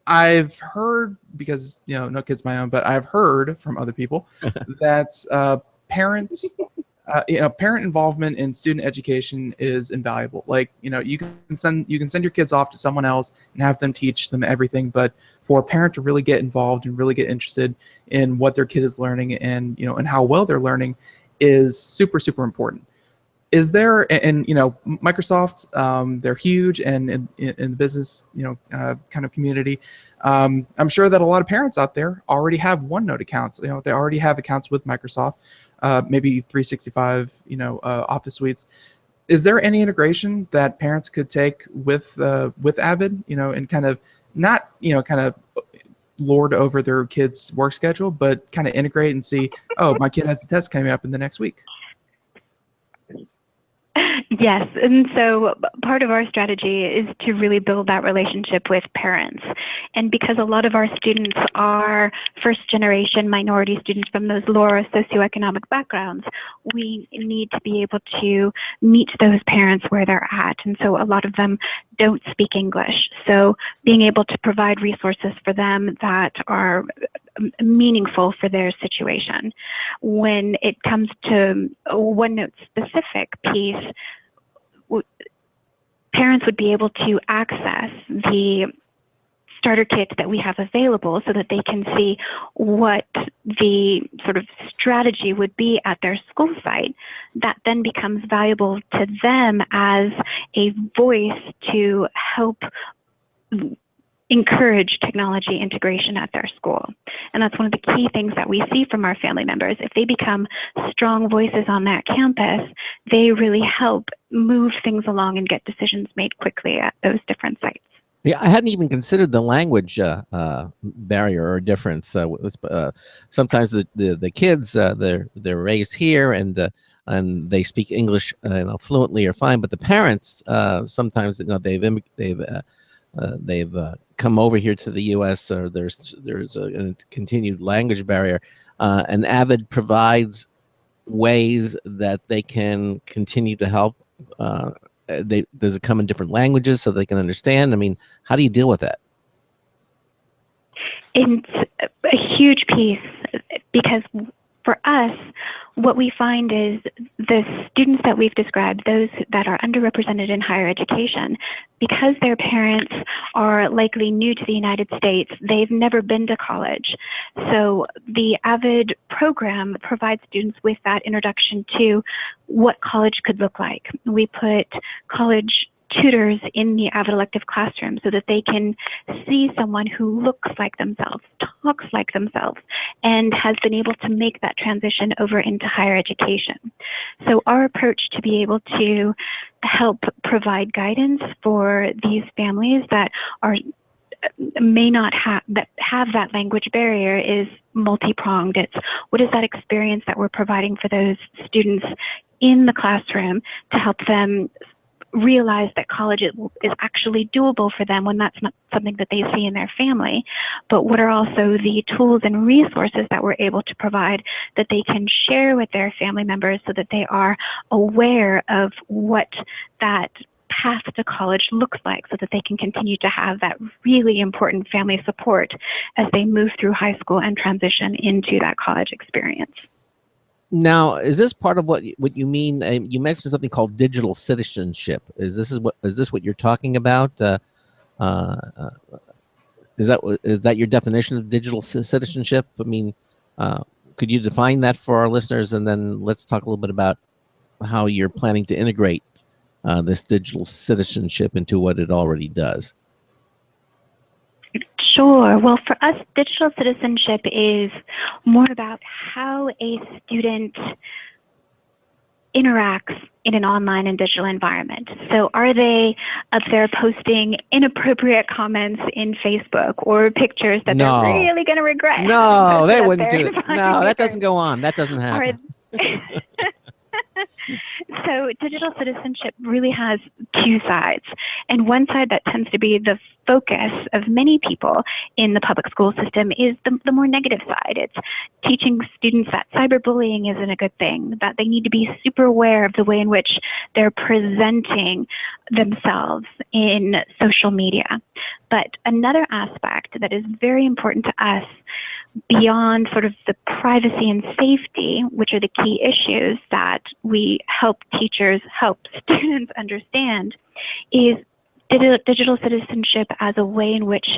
I've heard, because no kid's my own, but I've heard from other people that parents, parent involvement in student education is invaluable. Like, you can send your kids off to someone else and have them teach them everything, but for a parent to really get involved and really get interested in what their kid is learning and and how well they're learning is super, super important. Is there, and Microsoft, they're huge, and in the business kind of community, I'm sure that a lot of parents out there already have OneNote accounts. They already have accounts with Microsoft, maybe 365 Office suites. Is there any integration that parents could take with AVID, and kind of not kind of lord over their kids' work schedule, but kind of integrate and see, oh, my kid has a test coming up in the next week?
Yes, and so part of our strategy is to really build that relationship with parents. And because a lot of our students are first-generation minority students from those lower socioeconomic backgrounds, we need to be able to meet those parents where they're at. And so a lot of them don't speak English. So being able to provide resources for them that are meaningful for their situation. When it comes to OneNote specific piece, parents would be able to access the starter kit that we have available so that they can see what the sort of strategy would be at their school site. That then becomes valuable to them as a voice to help encourage technology integration at their school. And that's one of the key things that we see from our family members. If they become strong voices on that campus, they really help move things along and get decisions made quickly at those different sites.
Yeah, I hadn't even considered the language barrier or difference. Sometimes the kids they're raised here and they speak English fluently or fine, but the parents sometimes they've come over here to the U.S. Or there's a continued language barrier, and AVID provides ways that they can continue to help. Does it come in different languages so they can understand? I mean, how do you deal with that?
It's a huge piece because for us, what we find is the students that we've described, those that are underrepresented in higher education, because their parents are likely new to the United States, they've never been to college. So the AVID program provides students with that introduction to what college could look like. We put college tutors in the AVID elective classroom so that they can see someone who looks like themselves, talks like themselves, and has been able to make that transition over into higher education. So our approach to be able to help provide guidance for these families that may not have that language barrier is multi-pronged. It's what is that experience that we're providing for those students in the classroom to help them realize that college is actually doable for them when that's not something that they see in their family, but what are also the tools and resources that we're able to provide that they can share with their family members so that they are aware of what that path to college looks like so that they can continue to have that really important family support as they move through high school and transition into that college experience.
Now, is this part of what you mean? You mentioned something called digital citizenship. Is this what you're talking about? Is that your definition of digital citizenship? I mean, could you define that for our listeners, and then let's talk a little bit about how you're planning to integrate this digital citizenship into what it already does?
Sure. Well, for us, digital citizenship is more about how a student interacts in an online and digital environment. So are they up there posting inappropriate comments in Facebook or pictures that they're really going to regret?
No, they wouldn't do it. No, that doesn't go on. That doesn't happen.
So digital citizenship really has two sides. And one side that tends to be the focus of many people in the public school system is the more negative side. It's teaching students that cyberbullying isn't a good thing, that they need to be super aware of the way in which they're presenting themselves in social media. But another aspect that is very important to us beyond sort of the privacy and safety, which are the key issues that we help teachers, help students understand, is digital citizenship as a way in which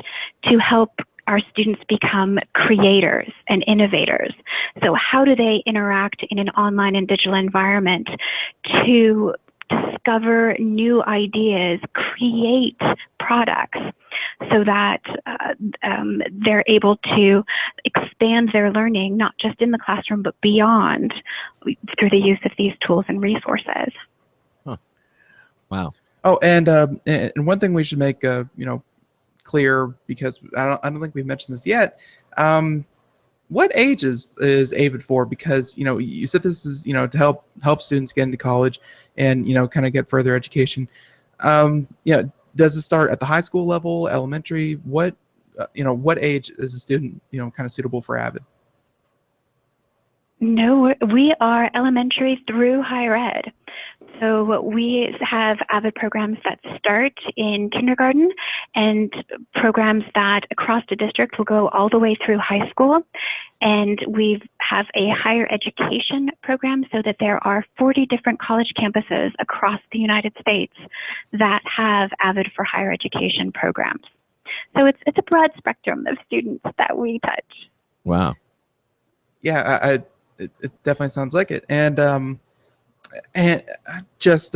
to help our students become creators and innovators. So how do they interact in an online and digital environment to discover new ideas, create products, so that they're able to expand their learning, not just in the classroom, but beyond, through the use of these tools and resources.
Huh. Wow.
Oh, and one thing we should make clear, because I don't think we've mentioned this yet. What age is AVID for? Because you said this is to help students get into college and kind of get further education. Does it start at the high school level, elementary? What what age is a student kind of suitable for AVID?
No, we are elementary through higher ed. So we have AVID programs that start in kindergarten and programs that across the district will go all the way through high school. And we have a higher education program so that there are 40 different college campuses across the United States that have AVID for higher education programs. So it's a broad spectrum of students that we touch.
Wow.
Yeah, it definitely sounds like it. And just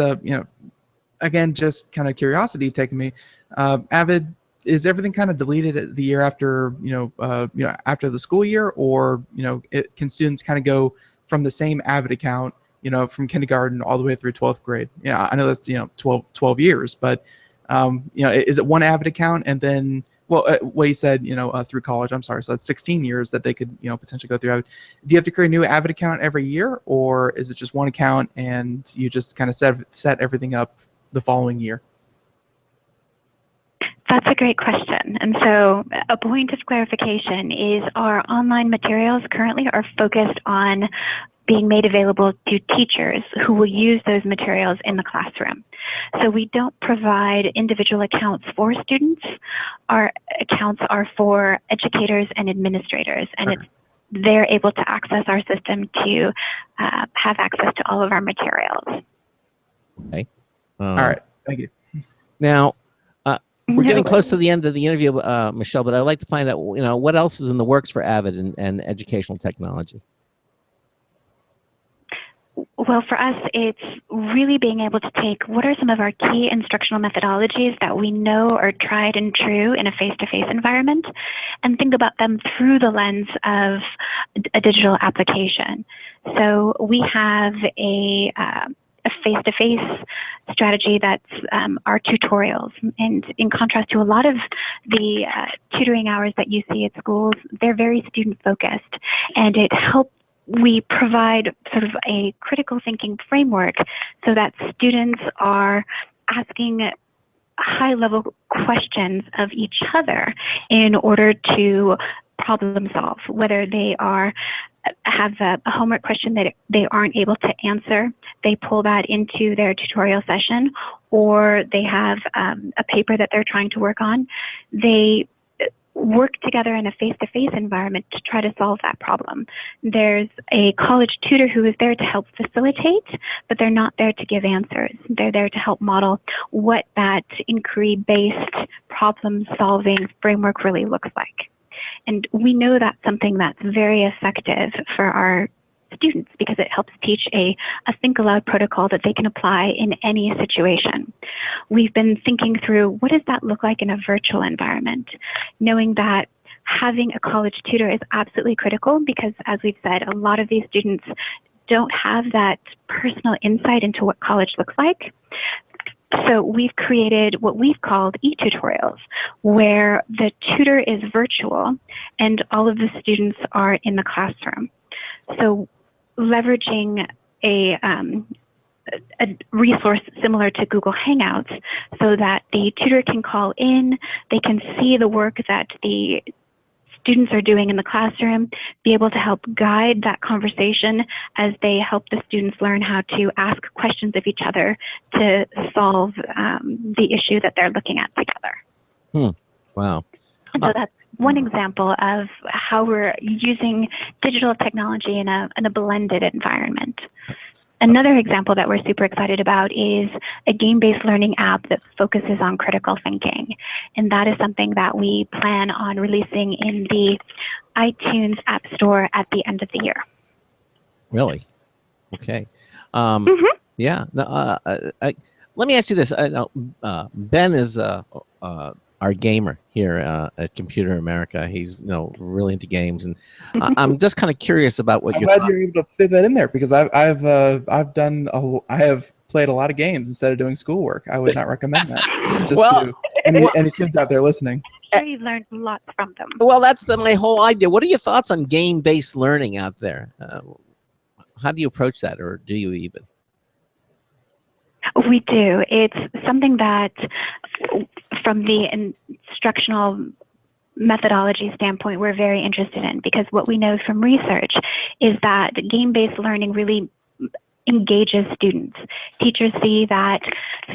again, just kind of curiosity taking me. AVID, is everything kind of deleted the year after after the school year, or can students kind of go from the same AVID account from kindergarten all the way through 12th grade? Yeah, I know that's 12 years, but is it one AVID account and then well you said through college? I'm sorry, so that's 16 years that they could potentially go through AVID. Do you have to create a new AVID account every year, or is it just one account and you just kind of set everything up the following year?
That's a great question. And so a point of clarification is our online materials currently are focused on being made available to teachers who will use those materials in the classroom. So we don't provide individual accounts for students. Our accounts are for educators and administrators, and they're able to access our system to have access to all of our materials.
Okay.
All right. Thank you.
Now, we're getting close to the end of the interview, Michelle, but I'd like to find out, what else is in the works for AVID and educational technology?
Well, for us, it's really being able to take what are some of our key instructional methodologies that we know are tried and true in a face-to-face environment, and think about them through the lens of a digital application. So we have a face-to-face strategy that's our tutorials. And in contrast to a lot of the tutoring hours that you see at schools, they're very student-focused, and it helps. We provide sort of a critical thinking framework so that students are asking high-level questions of each other in order to problem solve, whether they have a homework question that they aren't able to answer, they pull that into their tutorial session, or they have a paper that they're trying to work on. They work together in a face-to-face environment to try to solve that problem. There's a college tutor who is there to help facilitate, but they're not there to give answers. They're there to help model what that inquiry-based problem-solving framework really looks like. And we know that's something that's very effective for our students because it helps teach a think aloud protocol that they can apply in any situation. We've been thinking through what does that look like in a virtual environment, knowing that having a college tutor is absolutely critical because, as we've said, a lot of these students don't have that personal insight into what college looks like. So we've created what we've called e-tutorials, where the tutor is virtual and all of the students are in the classroom. So leveraging a resource similar to Google Hangouts so that the tutor can call in, they can see the work that the students are doing in the classroom, be able to help guide that conversation as they help the students learn how to ask questions of each other to solve the issue that they're looking at together.
Wow.
And so one example of how we're using digital technology in a blended environment. Another example that we're super excited about is a game-based learning app that focuses on critical thinking. And that is something that we plan on releasing in the iTunes App Store at the end of the year.
Really? Okay.
Mhm.
Yeah. No, let me ask you this. Ben is our gamer here at Computer America. He's really into games, and I'm just kind of curious about what
I'm
your
glad you're able to fit that in there because I have played a lot of games instead of doing schoolwork. I would not recommend that. Just
Well,
to any students out there listening.
I'm sure you've learned lots from them.
Well, that's my whole idea. What are your thoughts on game-based learning out there? How do you approach that, or do you even?
We do. It's something that, from the instructional methodology standpoint, we're very interested in, because what we know from research is that game-based learning really engages students. Teachers see that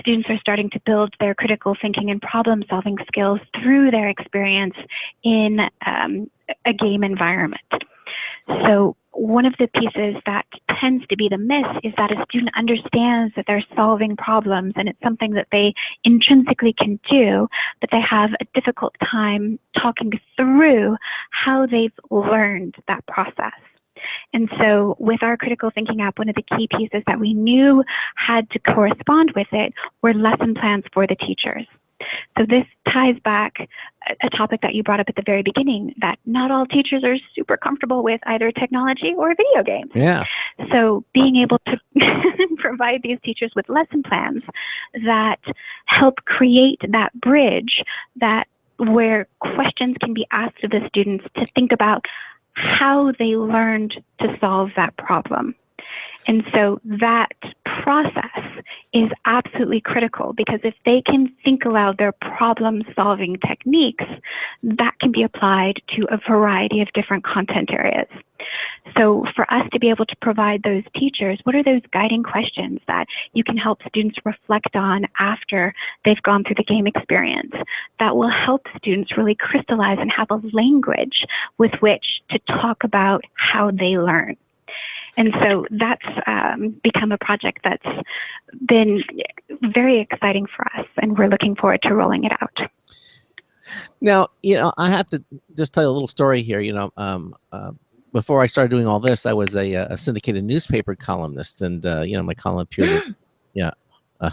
students are starting to build their critical thinking and problem-solving skills through their experience in a game environment. So one of the pieces that tends to be the miss is that a student understands that they're solving problems and it's something that they intrinsically can do, but they have a difficult time talking through how they've learned that process. And so with our critical thinking app, one of the key pieces that we knew had to correspond with it were lesson plans for the teachers. So this ties back a topic that you brought up at the very beginning, that not all teachers are super comfortable with either technology or video games.
Yeah.
So being able to provide these teachers with lesson plans that help create that bridge, that where questions can be asked of the students to think about how they learned to solve that problem. And so that process is absolutely critical, because if they can think aloud their problem-solving techniques, that can be applied to a variety of different content areas. So for us to be able to provide those teachers, what are those guiding questions that you can help students reflect on after they've gone through the game experience that will help students really crystallize and have a language with which to talk about how they learn. And so that's become a project that's been very exciting for us, and we're looking forward to rolling it out.
Now, I have to just tell you a little story here. Before I started doing all this, I was a syndicated newspaper columnist, and my column appeared in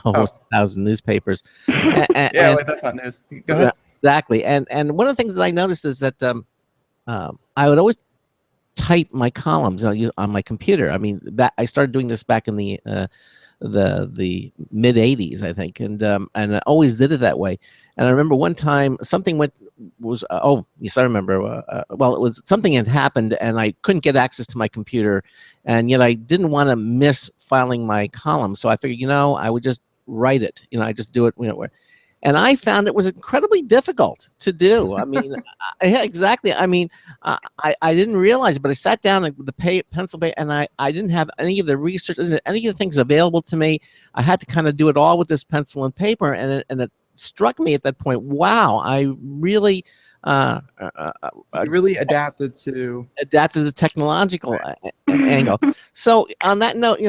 almost 1,000 newspapers.
Wait, that's not news. Go ahead.
Exactly. And one of the things that I noticed is that I would always type my columns on my computer. I mean, I started doing this back in the mid 80s, I think, and I always did it that way. And I remember one time something yes, I remember. Well, it was something had happened, and I couldn't get access to my computer, and yet I didn't want to miss filing my column, so I figured, I would just write it. I just do it, and I found it was incredibly difficult to do. I mean, yeah, exactly. I mean, I didn't realize it, but I sat down with the pencil, and I didn't have any of the research, any of the things available to me. I had to kind of do it all with this pencil and paper, and it struck me at that point, wow, I really
really adapted to
the technological angle. So on that note,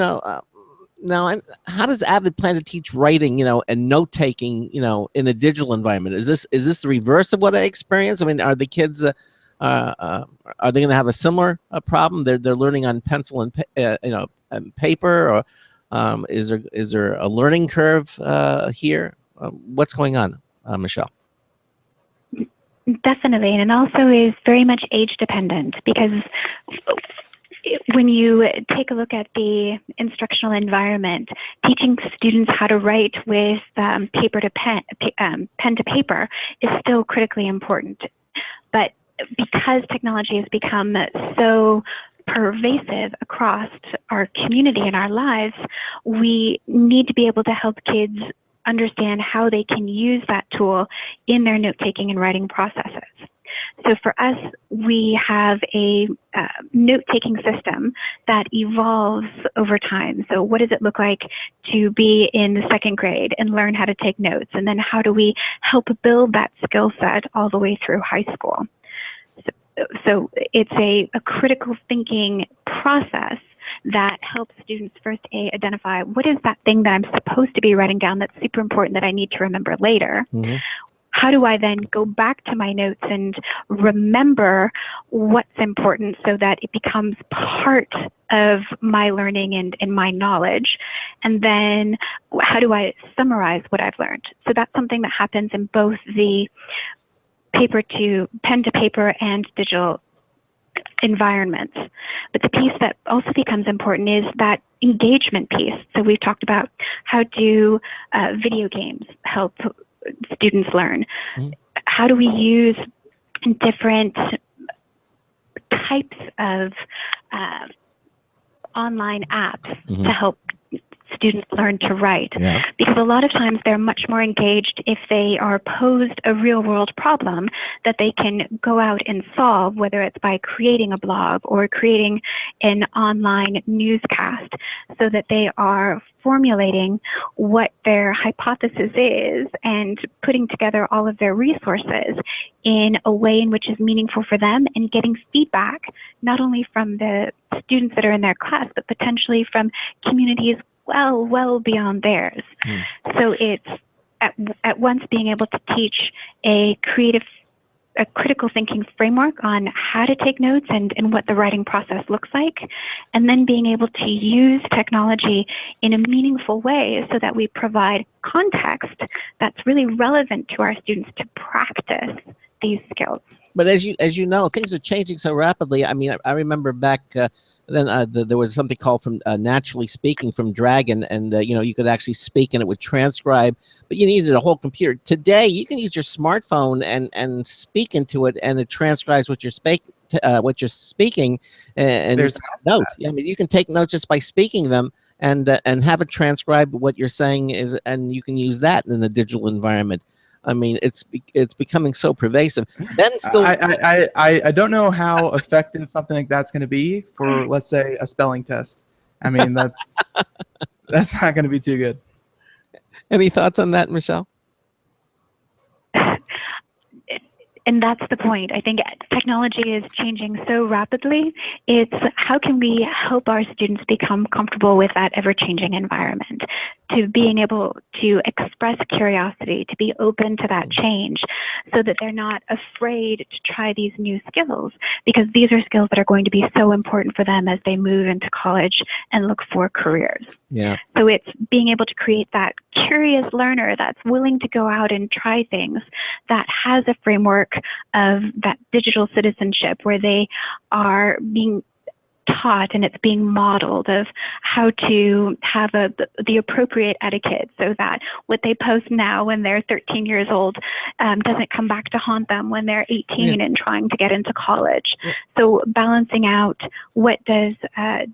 now, how does AVID plan to teach writing, and note taking, in a digital environment? Is this the reverse of what I experienced? I mean, are the kids are they going to have a similar problem? They're learning on pencil and and paper, or is there a learning curve here? What's going on, Michelle?
Definitely, and it also is very much age dependent, because when you take a look at the instructional environment, teaching students how to write with paper to pen to paper is still critically important. But because technology has become so pervasive across our community and our lives, we need to be able to help kids understand how they can use that tool in their note-taking and writing processes. So for us, we have a note-taking system that evolves over time. So what does it look like to be in the second grade and learn how to take notes? And then how do we help build that skill set all the way through high school? so it's a critical thinking process that helps students first identify what is that thing that I'm supposed to be writing down that's super important that I need to remember later.
Mm-hmm.
How do I then go back to my notes and remember what's important so that it becomes part of my learning and my knowledge? And then how do I summarize what I've learned? So that's something that happens in both the pen to paper and digital environments. But the piece that also becomes important is that engagement piece. So we've talked about how do video games help students learn.
Mm-hmm.
How do we use different types of online apps
Mm-hmm.
to help students learn to write?
Yeah.
Because a lot of times they're much more engaged if they are posed a real world problem that they can go out and solve, whether it's by creating a blog or creating an online newscast, so that they are formulating what their hypothesis is and putting together all of their resources in a way in which is meaningful for them, and getting feedback not only from the students that are in their class, but potentially from communities well beyond theirs. So it's at once being able to teach a critical thinking framework on how to take notes and what the writing process looks like, and then being able to use technology in a meaningful way so that we provide context that's really relevant to our students to practice these skills.
But as you know, things are changing so rapidly. I mean, I remember back then there was something called from Naturally Speaking from Dragon, and you could actually speak and it would transcribe, but you needed a whole computer. Today, you can use your smartphone and speak into it, and it transcribes what you're speaking. And
There's
notes. I mean, you can take notes just by speaking them, and have it transcribe what you're saying and you can use that in the digital environment. I mean, it's becoming so pervasive. Ben still,
I don't know how effective something like that's going to be for, let's say, a spelling test. I mean, that's not going to be too good.
Any thoughts on that, Michelle?
And that's the point. I think technology is changing so rapidly. It's how can we help our students become comfortable with that ever-changing environment, to being able to express curiosity, to be open to that change, so that they're not afraid to try these new skills, because these are skills that are going to be so important for them as they move into college and look for careers.
Yeah.
So it's being able to create that curious learner that's willing to go out and try things, that has a framework of that digital citizenship where they are being taught and it's being modeled of how to have the appropriate etiquette, so that what they post now when they're 13 years old doesn't come back to haunt them when they're 18 and trying to get into college. So balancing out what does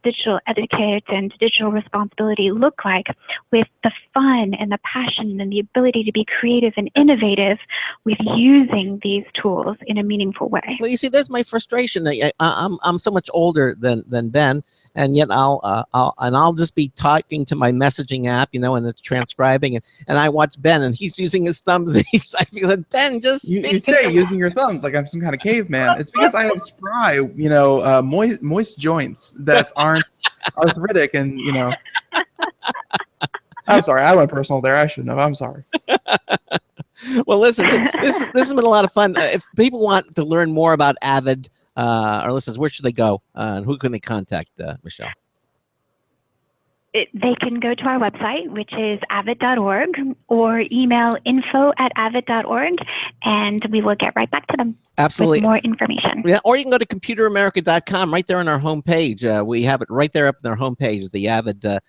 digital etiquette and digital responsibility look like with the fun and the passion and the ability to be creative and innovative with using these tools in a meaningful way.
Well, you see, there's my frustration. I'm so much older than Ben, and yet I'll just be talking to my messaging app, and it's transcribing, and I watch Ben, and he's using his thumbs, and he's like, Ben, just
you say using your thumbs like I'm some kind of caveman. It's because I have spry, moist joints that aren't arthritic, and I'm sorry, I went personal there. I shouldn't have. I'm sorry.
Well, listen, this has been a lot of fun. If people want to learn more about AVID, our listeners, where should they go? And who can they contact, Michelle?
They can go to our website, which is avid.org, or email info@avid.org, and we will get right back to them.
Absolutely.
With more information.
Yeah, or you can go to computeramerica.com. Right there on our homepage. We have it right there up in our homepage, the AVID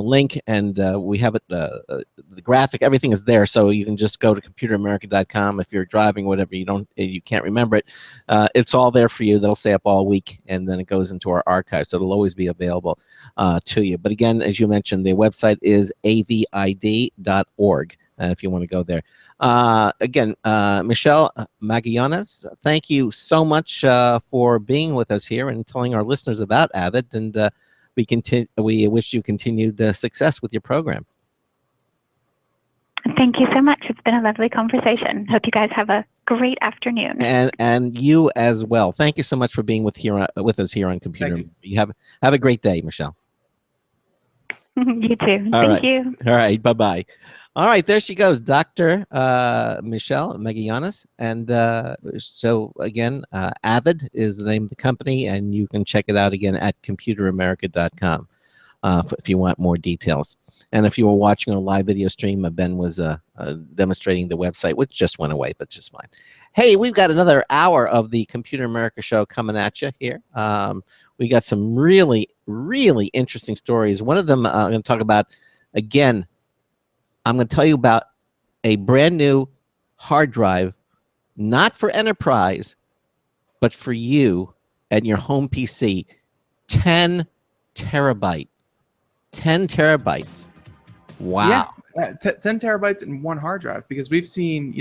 link, and we have it, the graphic, everything is there. So you can just go to computeramerica.com. If you're driving, whatever, you can't remember it, it's all there for you. That'll stay up all week, and then it goes into our archive. So it'll always be available to you. But again, as you mentioned, the website is avid.org. If you want to go there. Again, Michelle Magallanes, thank you so much for being with us here and telling our listeners about AVID, and we wish you continued success with your program.
Thank you so much. It's been a lovely conversation. Hope you guys have a great afternoon.
And you as well. Thank you so much for being with us here on Computer.
Thank
You have a great day, Michelle.
You too.
All
Thank
right.
you.
All right. Bye-bye. All right. There she goes, Dr. Michelle Magallanes. And so, again, AVID is the name of the company, and you can check it out again at computeramerica.com if you want more details. And if you were watching a live video stream, Ben was demonstrating the website, which just went away, but just fine. Hey, we've got another hour of the Computer America show coming at you here. We got some really, really interesting stories. One of them I'm going to talk about, again, I'm going to tell you about a brand new hard drive, not for enterprise, but for you and your home PC. 10 terabyte. 10 terabytes. Wow.
Yeah, 10 terabytes in one hard drive, because we've seen,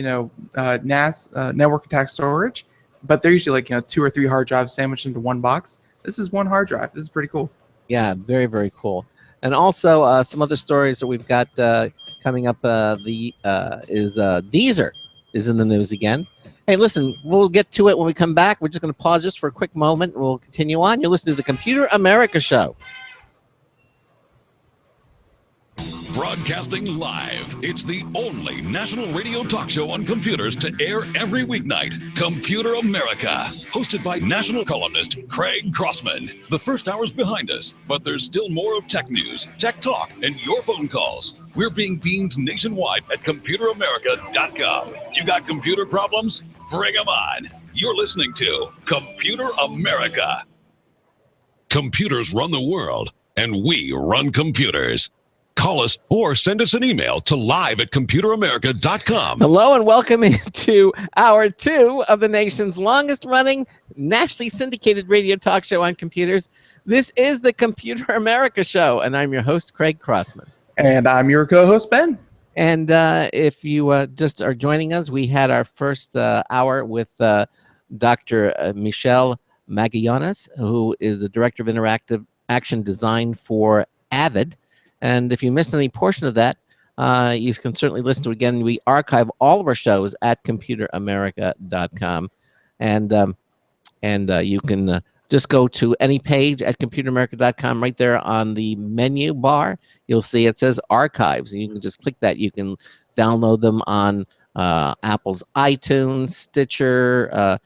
NAS, network attached storage, but they're usually like, 2 or 3 hard drives sandwiched into one box. This is one hard drive. This is pretty cool.
Yeah, very, very cool. And also some other stories that we've got coming up. Deezer is in the news again. Hey, listen, we'll get to it when we come back. We're just going to pause just for a quick moment. We'll continue on. You're listening to the Computer America Show.
Broadcasting live. It's the only national radio talk show on computers to air every weeknight. Computer America. Hosted by national columnist Craig Crossman. The first hour's behind us, but there's still more of tech news, tech talk, and your phone calls. We're being beamed nationwide at computeramerica.com. You got computer problems? Bring them on. You're listening to Computer America. Computers run the world, and we run computers. Call us or send us an email to live@computeramerica.com.
Hello and welcome into hour 2 of the nation's longest running nationally syndicated radio talk show on computers. This is the Computer America Show, and I'm your host, Craig Crossman.
And I'm your co-host, Ben.
And if you just are joining us, we had our first hour with Dr. Michelle Magallanes, who is the Director of Interactive Action Design for AVID. And if you missed any portion of that, you can certainly listen to it again. We archive all of our shows at computeramerica.com. And you can just go to any page at computeramerica.com. Right there on the menu bar, you'll see it says archives. And you can just click that. You can download them on Apple's iTunes, Stitcher,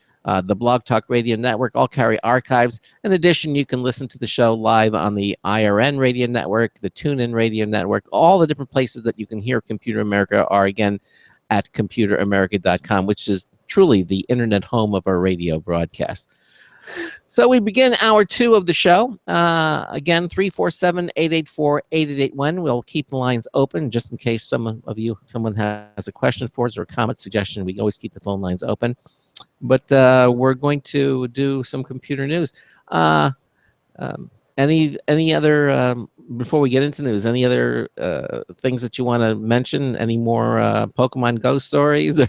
the Blog Talk Radio Network, all carry archives. In addition, you can listen to the show live on the IRN Radio Network, the TuneIn Radio Network. All the different places that you can hear Computer America are, again, at computeramerica.com, which is truly the internet home of our radio broadcast. So we begin hour 2 of the show. Again, 347-884-8881. We'll keep the lines open just in case someone has a question for us or a comment, suggestion. We always keep the phone lines open. But we're going to do some computer news. Any other, before we get into news, any other things that you want to mention? Any more Pokemon Go stories or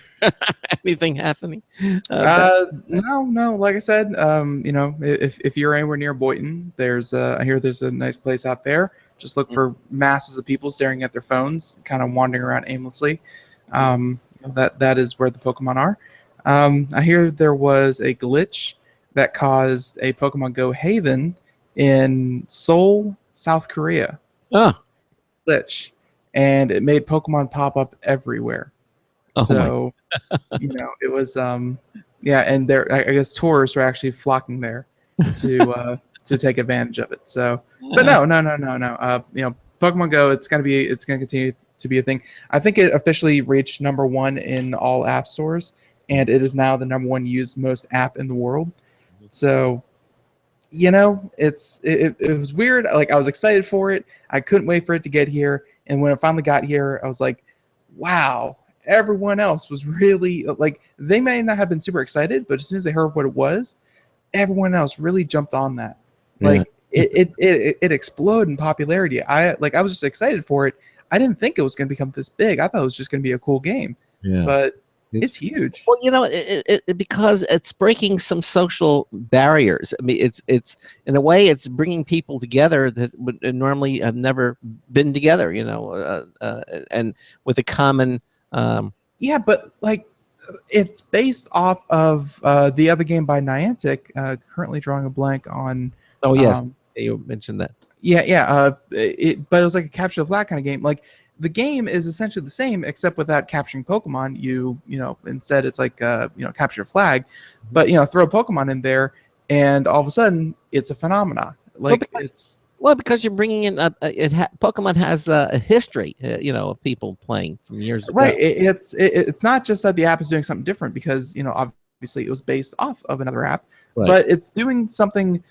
anything happening?
No. Like I said, if you're anywhere near Boynton, I hear there's a nice place out there. Just look for masses of people staring at their phones, kind of wandering around aimlessly. That is where the Pokemon are. I hear there was a glitch that caused a Pokemon Go haven in Seoul, South Korea.
Oh.
Glitch. And it made Pokemon pop up everywhere.
Oh,
so, it was, and there, I guess tourists were actually flocking there to take advantage of it. So, but no. Pokemon Go, it's going to continue to be a thing. I think it officially reached #1 in all app stores. And it is now the #1 used most app in the world. So, it was weird. Like, I was excited for it. I couldn't wait for it to get here. And when it finally got here, I was like, wow, everyone else was really, like, they may not have been super excited, but as soon as they heard what it was, everyone else really jumped on that. Like, it exploded in popularity. I was just excited for it. I didn't think it was going to become this big. I thought it was just going to be a cool game.
Yeah.
But it's huge.
Well, because it's breaking some social barriers. I mean, it's in a way, it's bringing people together that would normally have never been together. And with a common.
Yeah, but like, It's based off of the other game by Niantic. Currently drawing a blank on.
Oh yes, you mentioned that.
Yeah. But it was like a capture the flag kind of game. Like the game is essentially the same, except without capturing Pokemon. You know, instead it's like capture a flag, but throw a Pokemon in there, and all of a sudden it's a phenomenon. Like
because you're bringing in Pokemon has a history, of people playing from years ago.
Right. It's not just that the app is doing something different because obviously it was based off of another app,
right.
But it's doing something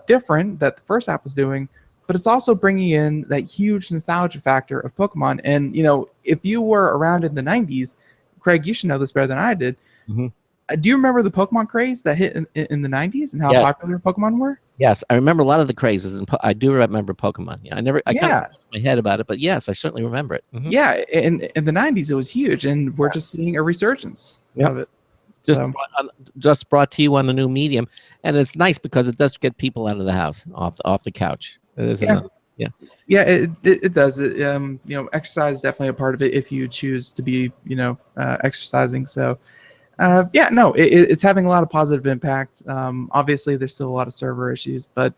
different that the first app was doing. But it's also bringing in that huge nostalgia factor of Pokemon. And if you were around in the '90s, Craig, you should know this better than I did.
Mm-hmm.
Do you remember the Pokemon craze that hit in the '90s and how popular Pokemon were?
Yes, I remember a lot of the crazes, and I do remember Pokemon. Yeah, I kind of my head about it, but yes, I certainly remember it. Mm-hmm.
Yeah, in the '90s it was huge, and we're just seeing a resurgence of it.
Just brought to you on a new medium, and it's nice because it does get people out of the house, off the couch. It is
it does. Exercise is definitely a part of it if you choose to be exercising. So. It's having a lot of positive impact. Obviously, there's still a lot of server issues, but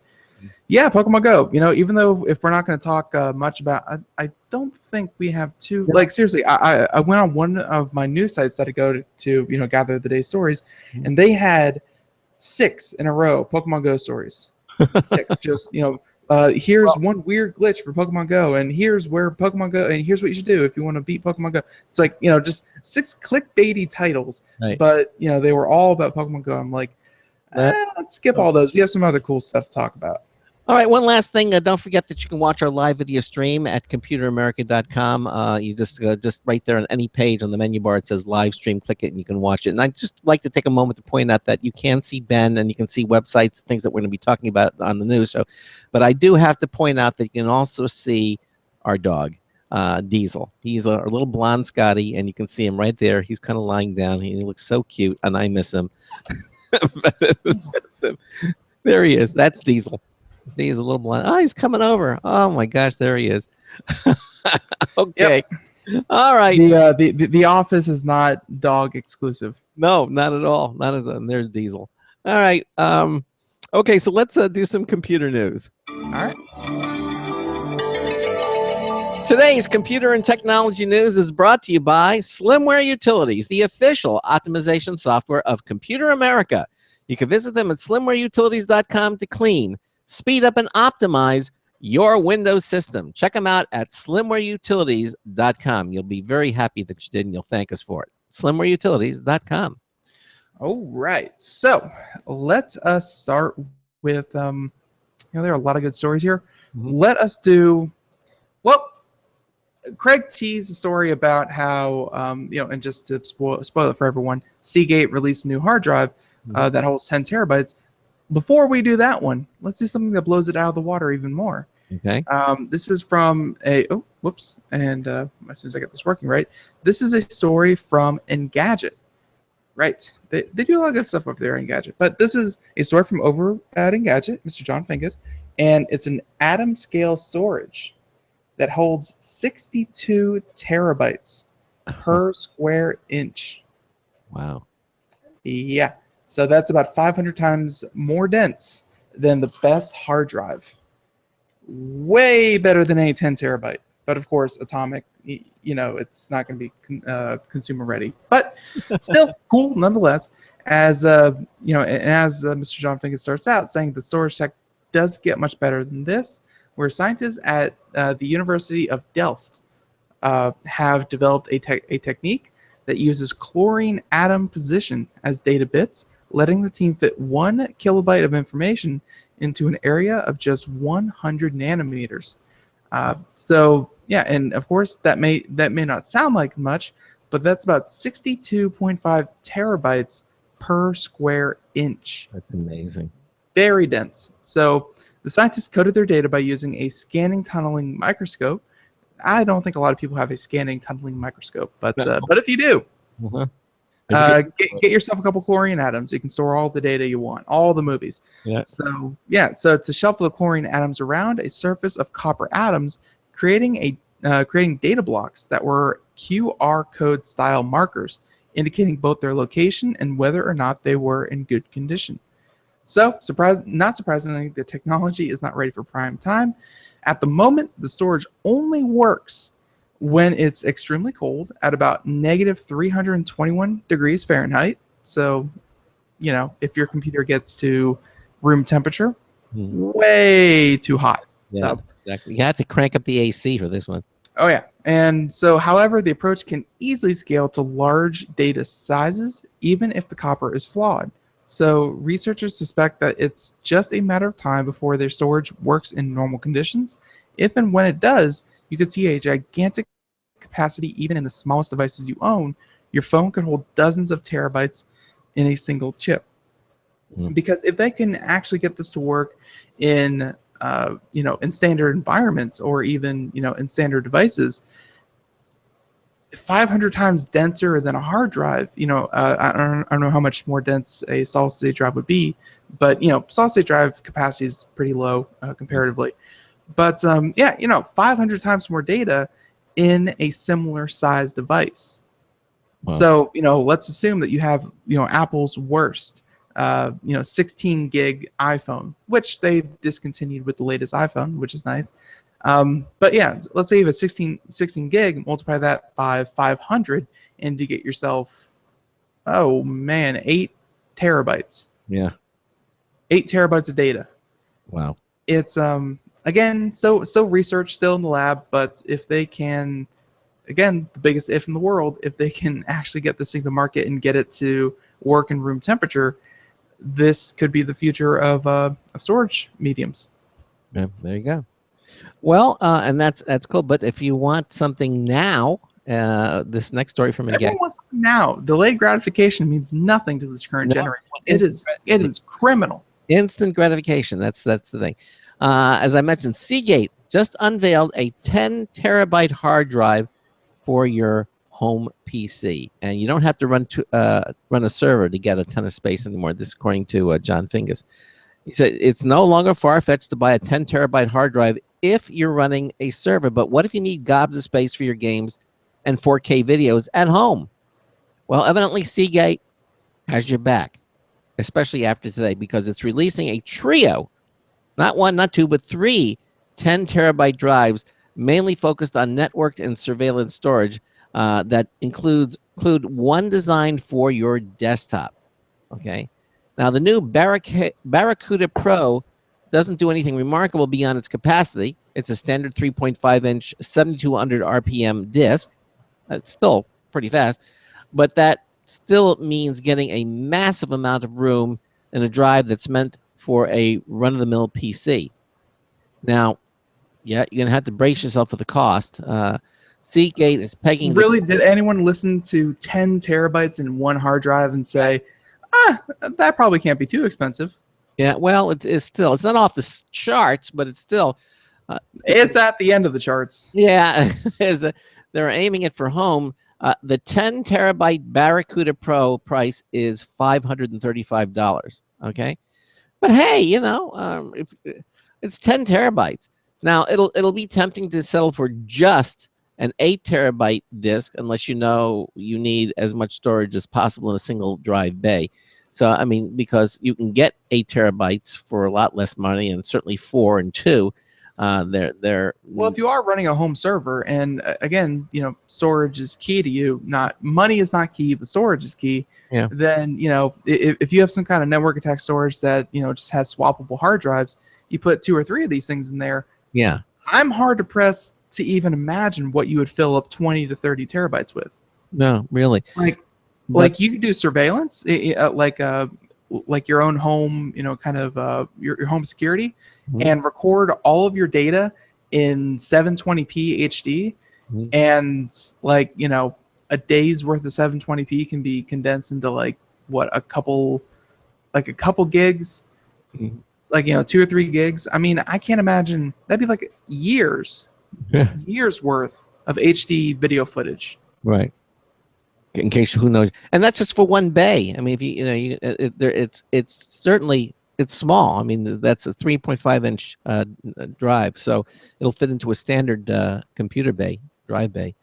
yeah, Pokemon Go. Even though if we're not going to talk much about, I don't think we have two. Like seriously, I went on one of my news sites that I go to gather the day's stories, and they had 6 in a row Pokemon Go stories. 6, just here's one weird glitch for Pokemon Go, and here's where Pokemon Go, and here's what you should do if you want to beat Pokemon Go. It's like just 6 clickbaity titles,
right.
But they were all about Pokemon Go. I'm like, let's skip all those. We have some other cool stuff to talk about.
All right, one last thing. Don't forget that you can watch our live video stream at computeramerica.com. You just right there on any page on the menu bar, it says live stream. Click it and you can watch it. And I'd just like to take a moment to point out that you can see Ben and you can see websites, things that we're going to be talking about on the news show. But I do have to point out that you can also see our dog, Diesel. He's a little blonde Scotty, and you can see him right there. He's kind of lying down. He looks so cute, and I miss him. There he is. That's Diesel. See, he's a little blind. Oh, he's coming over. Oh my gosh, there he is. Okay. Yep. All right.
The office is not dog exclusive.
No, not at all. Not at all. And there's Diesel. All right. Okay, so let's do some computer news.
All right.
Today's computer and technology news is brought to you by Slimware Utilities, the official optimization software of Computer America. You can visit them at slimwareutilities.com to clean, speed up, and optimize your Windows system. Check them out at slimwareutilities.com. You'll be very happy that you did, and you'll thank us for it. slimwareutilities.com.
All right. So let us start with, there are a lot of good stories here. Mm-hmm. Let us do, Craig teased a story about how, and just to spoil it for everyone, Seagate released a new hard drive that holds 10 terabytes. Before we do that one, let's do something that blows it out of the water even more.
Okay.
This is from and as soon as I get this working right, this is a story from Engadget. Right. They do a lot of good stuff over there in Engadget, but this is a story from over at Engadget, Mr. John Fingus, and it's an atom scale storage that holds 62 terabytes per square inch.
Wow.
Yeah. So that's about 500 times more dense than the best hard drive. Way better than any 10 terabyte. But of course, atomic, it's not going to be consumer ready. But still cool nonetheless. As Mr. John Finkus starts out saying the storage tech does get much better than this, where scientists at the University of Delft have developed a technique that uses chlorine atom position as data bits, letting the team fit 1 kilobyte of information into an area of just 100 nanometers. And of course that may not sound like much, but that's about 62.5 terabytes per square inch.
That's amazing.
Very dense. So the scientists coded their data by using a scanning tunneling microscope. I don't think a lot of people have a scanning tunneling microscope, but if you do, get yourself a couple chlorine atoms. You can store all the data you want, all the movies.
Yeah.
So it's a shuffle the chlorine atoms around a surface of copper atoms, creating data blocks that were QR code style markers indicating both their location and whether or not they were in good condition. So, not surprisingly, the technology is not ready for prime time. At the moment, the storage only works when it's extremely cold at about negative 321 degrees Fahrenheit. So, if your computer gets to room temperature, way too hot.
Yeah,
So,
exactly. You have to crank up the AC for this one.
oh yeah. And so, however, the approach can easily scale to large data sizes, even if the copper is flawed. So researchers suspect that it's just a matter of time before their storage works in normal conditions. If and when it does, you could see a gigantic capacity even in the smallest devices you own. Your phone could hold dozens of terabytes in a single chip. Because if they can actually get this to work in in standard environments, or even in standard devices, 500 times denser than a hard drive. I don't know how much more dense a solid state drive would be, but solid state drive capacity is pretty low comparatively. But 500 times more data in a similar size device.
Wow.
So let's assume that you have Apple's worst 16 gig iPhone, which they've discontinued with the latest iPhone, which is nice. But yeah, let's say you have a 16 gig, multiply that by 500, and you get yourself, 8 terabytes.
Yeah.
8 terabytes of data.
Wow.
It's again, so research still in the lab, but if they can, again, the biggest if in the world, if they can actually get this thing to market and get it to work in room temperature, this could be the future of storage mediums.
Yeah, there you go. Well, and that's cool. But if you want something now, this next story from
Everyone wants something now. Delayed gratification means nothing to this current generation. It is criminal.
Instant gratification. That's the thing. As I mentioned, Seagate just unveiled a 10 terabyte hard drive for your home PC, and you don't have to run a server to get a ton of space anymore. This, according to John Fingus. He said it's no longer far-fetched to buy a 10 terabyte hard drive if you're running a server. But what if you need gobs of space for your games and 4K videos at home? Well, evidently Seagate has your back, especially after today, because it's releasing a trio, not one, not two, but 3 10 terabyte drives, mainly focused on networked and surveillance storage that include one designed for your desktop. Okay. Now, the new Barracuda Pro doesn't do anything remarkable beyond its capacity. It's a standard 3.5-inch, 7,200 RPM disc. It's still pretty fast, but that still means getting a massive amount of room in a drive that's meant for a run-of-the-mill PC. Now, yeah, you're going to have to brace yourself for the cost. Seagate is pegging...
Really, did anyone listen to 10 terabytes in one hard drive and say, that probably can't be too expensive?
Yeah, well, it's still, it's not off the charts, but it's still...
it's at the end of the charts.
Yeah, they're aiming it for home. The 10 terabyte Barracuda Pro price is $535. Okay, but hey, if it's 10 terabytes. Now it'll be tempting to settle for just an 8 terabyte disk, unless you need as much storage as possible in a single drive bay. So I mean, because you can get 8 terabytes for a lot less money, and certainly 4 and 2. They're
well, if you are running a home server, and again, storage is key to you. Not money is not key, but storage is key.
Yeah.
Then if you have some kind of network attack storage that just has swappable hard drives, you put 2 or 3 of these things in there.
Yeah.
I'm hard to press to even imagine what you would fill up 20 to 30 terabytes with.
No, really.
Like you could do surveillance, like your own home, kind of your home security, and record all of your data in 720p HD, and a day's worth of 720p can be condensed into a couple gigs, 2 or 3 gigs. I mean, I can't imagine, that'd be like years worth of HD video footage.
Right. In case who knows, and that's just for one bay. I mean, if it's certainly, it's small. I mean, that's a 3.5-inch drive, so it'll fit into a standard computer bay, drive bay.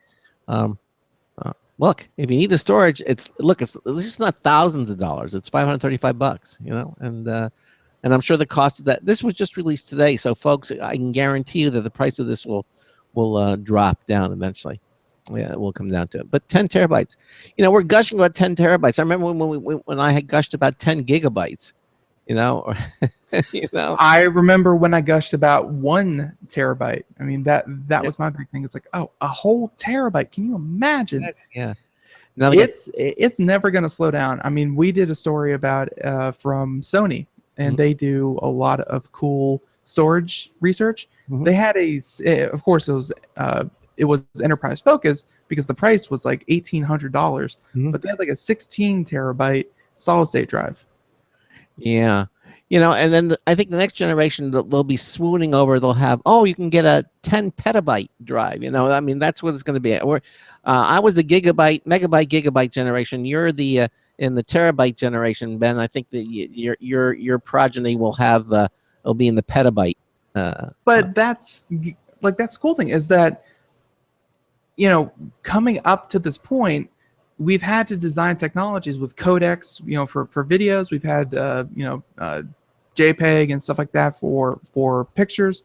look, if you need the storage, it's not thousands of dollars. It's $535, you know, and I'm sure the cost of that. This was just released today, so folks, I can guarantee you that the price of this will drop down eventually. Yeah, it will come down to it. But 10 terabytes, you know, we're gushing about 10 terabytes. I remember when I had gushed about 10 gigabytes, you know, or, you know.
I remember when I gushed about 1 terabyte. I mean, that was my big thing. It's like, oh, a whole terabyte. Can you imagine?
Yeah. Now
It's never going to slow down. I mean, we did a story about from Sony, and they do a lot of cool storage research. They had of course, it was enterprise focused because the price was like $1,800, but they had like a 16 terabyte solid state drive.
Yeah. You know, and then I think the next generation, they'll be swooning over. They'll have, you can get a 10 petabyte drive. You know, I mean, that's what it's going to be. I was the gigabyte generation. You're the in the terabyte generation, Ben. I think that your progeny will have it'll be in the petabyte.
But that's the cool thing is that, you know, coming up to this point, we've had to design technologies with codecs, you know, for videos. We've had, JPEG and stuff like that for pictures,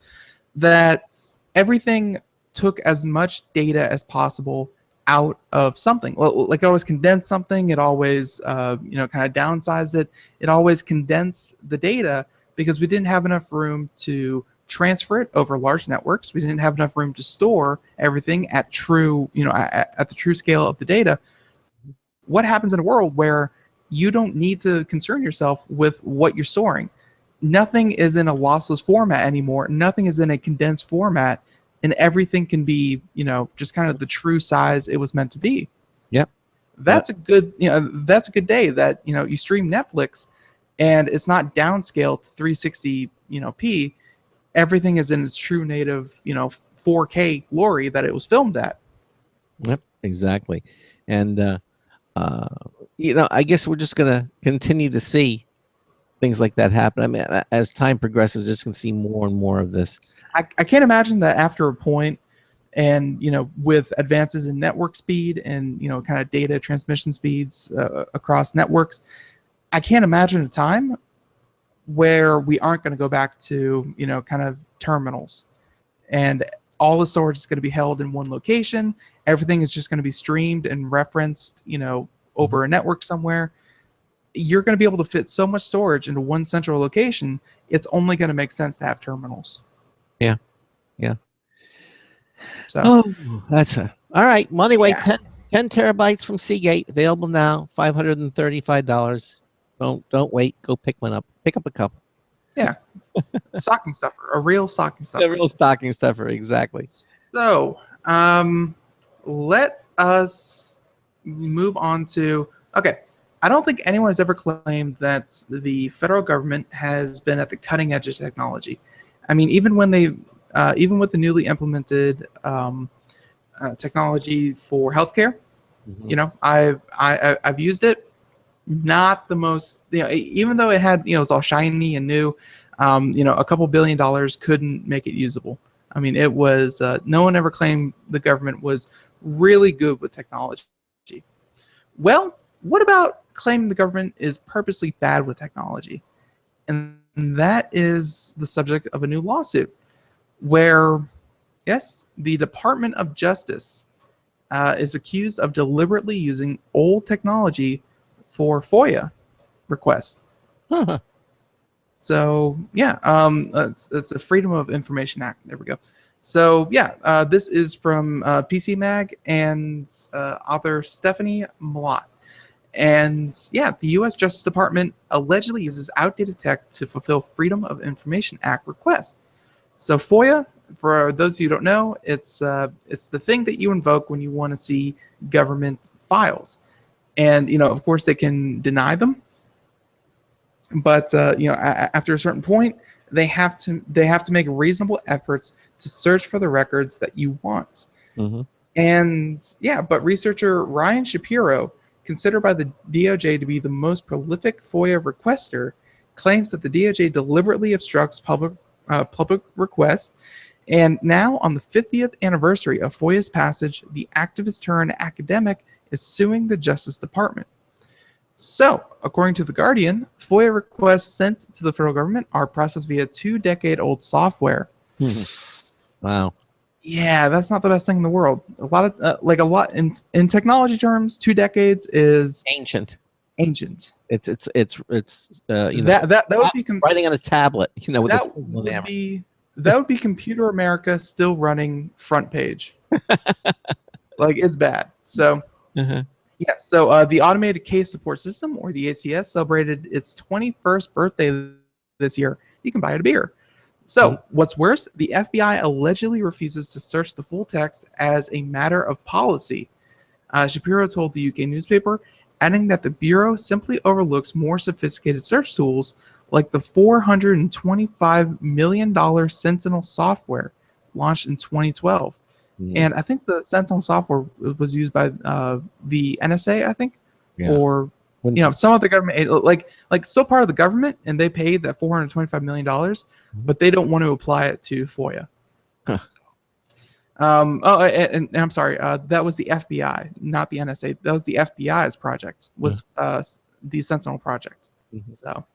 that everything took as much data as possible out of something. Like it always condensed something. It always, kind of downsized it. It always condensed the data because we didn't have enough room to transfer it over large networks. We didn't have enough room to store everything at true, at the true scale of the data. What happens in a world where you don't need to concern yourself with what you're storing? Nothing is in a lossless format anymore. Nothing is in a condensed format, and everything can be, just kind of the true size it was meant to be.
Yep.
That's a good, that's a good day that, you stream Netflix and it's not downscaled to 360, p. Everything is in its true native, 4K glory that it was filmed at.
Yep, exactly. And, I guess we're just going to continue to see things like that happen. I mean, as time progresses, just going to see more and more of this.
I can't imagine that after a point, and, with advances in network speed and, kind of data transmission speeds across networks, I can't imagine a time where we aren't going to go back to, kind of terminals, and all the storage is going to be held in one location. Everything is just going to be streamed and referenced, over a network somewhere. You're going to be able to fit so much storage into one central location. It's only going to make sense to have terminals.
Yeah.
So
that's all right. Moneyway, 10 terabytes from Seagate, available now, $535. Don't wait. Go pick one up. Pick up a couple.
Yeah. Stocking stuffer, a real stocking stuffer.
A real stocking stuffer, exactly.
So, let us move on to, okay. I don't think anyone has ever claimed that the federal government has been at the cutting edge of technology. I mean, even when even with the newly implemented technology for healthcare, I've used it. Not the most, even though it had, it was all shiny and new, a couple $1 billion couldn't make it usable. I mean, it was, no one ever claimed the government was really good with technology. Well, what about claiming the government is purposely bad with technology? And that is the subject of a new lawsuit where, yes, the Department of Justice is accused of deliberately using old technology for FOIA requests. So, yeah, it's the Freedom of Information Act. There we go. So, yeah, this is from PC Mag and author Stephanie Malott. And yeah, the U.S. Justice Department allegedly uses outdated tech to fulfill Freedom of Information Act requests. So FOIA, for those of you who don't know, it's the thing that you invoke when you want to see government files. And, of course, they can deny them. But, after a certain point, they have to make reasonable efforts to search for the records that you want.
Mm-hmm.
And, yeah, but researcher Ryan Shapiro, considered by the DOJ to be the most prolific FOIA requester, claims that the DOJ deliberately obstructs public requests. And now, on the 50th anniversary of FOIA's passage, the activist turned academic is suing the Justice Department. So, according to The Guardian, FOIA requests sent to the federal government are processed via 2-decade-old software.
Wow.
Yeah, that's not the best thing in the world. A lot in technology terms, 2 decades is
Ancient.
ancient.
It's you know,
That would be
writing on a tablet, you know, with
that
a
would
hammer.
be Computer America still running front page. Like, it's bad. So
Uh-huh.
yeah, so the Automated Case Support System, or the ACS, celebrated its 21st birthday this year. You can buy it a beer. So, what's worse, the FBI allegedly refuses to search the full text as a matter of policy. Shapiro told the UK newspaper, adding that the Bureau simply overlooks more sophisticated search tools like the $425 million Sentinel software launched in 2012. And I think the Sentinel software was used by the NSA, I think, or some other government, like still part of the government, and they paid that $425 million, but they don't want to apply it to FOIA.
Huh.
And I'm sorry, that was the FBI, not the NSA. That was the FBI's project, was the Sentinel project. So,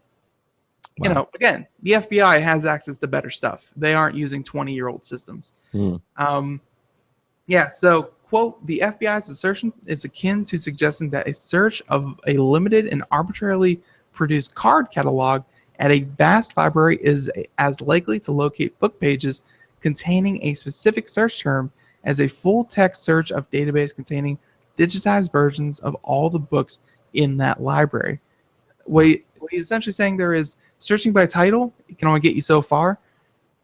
again, the FBI has access to better stuff. They aren't using 20-year-old systems. Yeah, so, quote, the FBI's assertion is akin to suggesting that a search of a limited and arbitrarily produced card catalog at a vast library is as likely to locate book pages containing a specific search term as a full-text search of database containing digitized versions of all the books in that library. What he's essentially saying there is searching by title, it can only get you so far,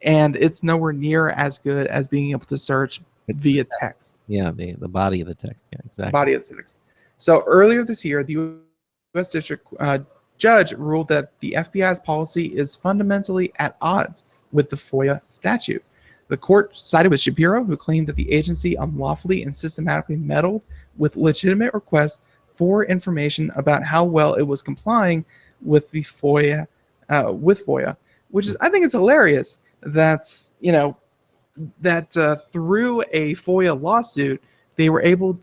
and it's nowhere near as good as being able to search via text.
Yeah, the body of the text. Yeah, exactly.
Body of the text. So earlier this year, the U.S. District Judge ruled that the FBI's policy is fundamentally at odds with the FOIA statute. The court sided with Shapiro, who claimed that the agency unlawfully and systematically meddled with legitimate requests for information about how well it was complying with the FOIA, which is, I think, is hilarious. That's through a FOIA lawsuit, they were able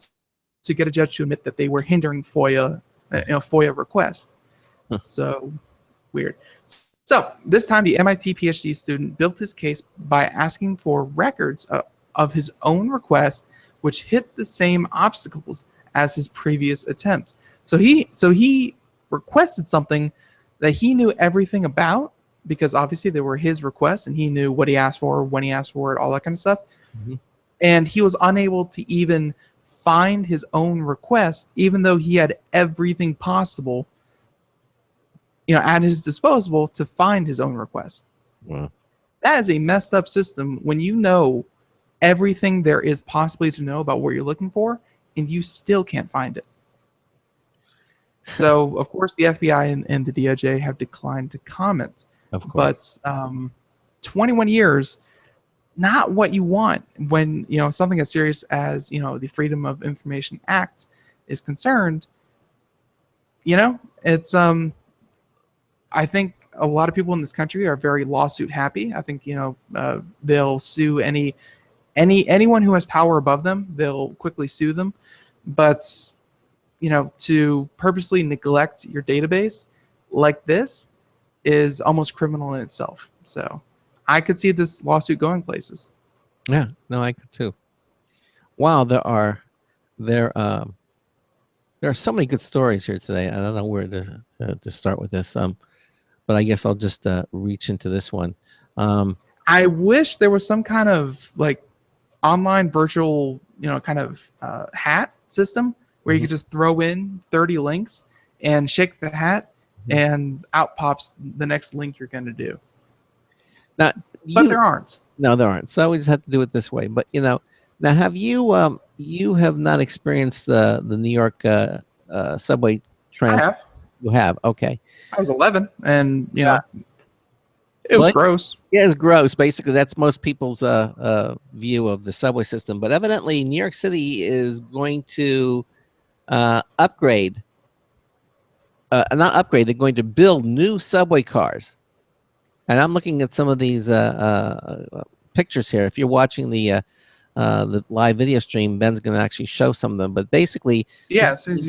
to get a judge to admit that they were hindering FOIA requests. So weird. So this time, the MIT PhD student built his case by asking for records of his own request, which hit the same obstacles as his previous attempt. So he requested something that he knew everything about, because obviously they were his requests and he knew what he asked for, when he asked for it, all that kind of stuff. And he was unable to even find his own request, even though he had everything possible, at his disposal to find his own request.
Wow.
That is a messed up system when you know everything there is possibly to know about what you're looking for and you still can't find it. So, of course, the FBI and the DOJ have declined to comment.
Of course.
But 21 years, not what you want when something as serious as the Freedom of Information Act is concerned. It's I think a lot of people in this country are very lawsuit happy. I think they'll sue anyone who has power above them. They'll quickly sue them, but to purposely neglect your database like this is almost criminal in itself. So I could see this lawsuit going places.
Yeah, no, I could too. Wow, there are so many good stories here today. I don't know where to start with this. But I guess I'll just reach into this one.
I wish there was some kind of online virtual, hat system where you could just throw in 30 links and shake the hat, and out pops the next link you're going to do.
Now,
but there aren't.
No, there aren't. So we just have to do it this way. But now have you you have not experienced the New York subway trans?
I have.
You have, okay.
I was 11, and it was gross.
Yeah, it's gross. Basically, that's most people's view of the subway system. But evidently, New York City is going to upgrade. Not upgrade. They're going to build new subway cars. And I'm looking at some of these pictures here. If you're watching the the live video stream, Ben's going to actually show some of them. But basically,
Yeah.
this
So
is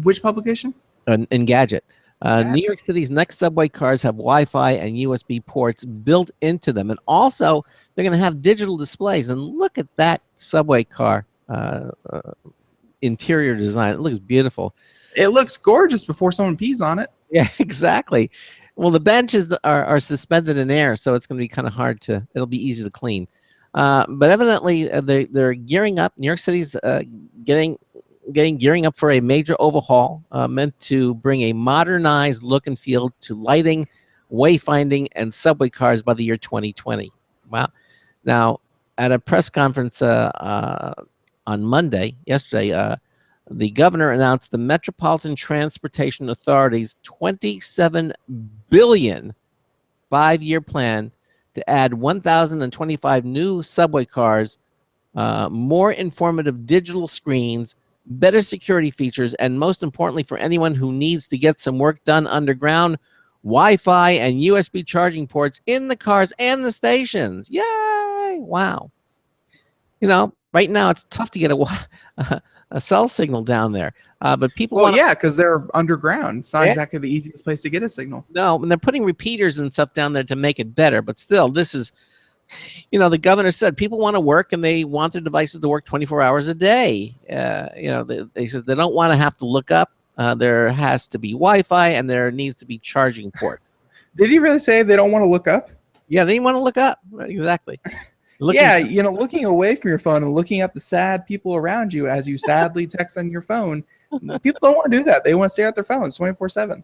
which publication?
Engadget. New
Gadget.
York City's next subway cars have Wi-Fi and USB ports built into them, and also they're going to have digital displays. And look at that subway car interior design; it looks beautiful.
It looks gorgeous before someone pees on it.
Yeah, exactly. Well, the benches are suspended in air, so it's going to be kind of hard to. It'll be easy to clean, but evidently they're gearing up. New York City's gearing up for a major overhaul meant to bring a modernized look and feel to lighting, wayfinding, and subway cars by the year 2020. Wow! Now, at a press conference on yesterday, the governor announced the Metropolitan Transportation Authority's $27 billion five-year plan to add 1,025 new subway cars, more informative digital screens, better security features, and most importantly for anyone who needs to get some work done underground, Wi-Fi and USB charging ports in the cars and the stations. Yay! Wow. You know, right now it's tough to get a cell signal down there, but people
Well, yeah, because they're underground. It's not exactly the easiest place to get a signal.
No, and they're putting repeaters and stuff down there to make it better, but still, this is, you know, the governor said people want to work and they want their devices to work 24 hours a day. You know, they says they don't want to have to look up. There has to be Wi-Fi and there needs to be charging ports.
Did he really say they don't want to look up?
Yeah, they want to look up. Exactly.
Yeah, you know, looking away from your phone and looking at the sad people around you as you sadly text on your phone, people don't want to do that. They want to stay at their phones 24/7.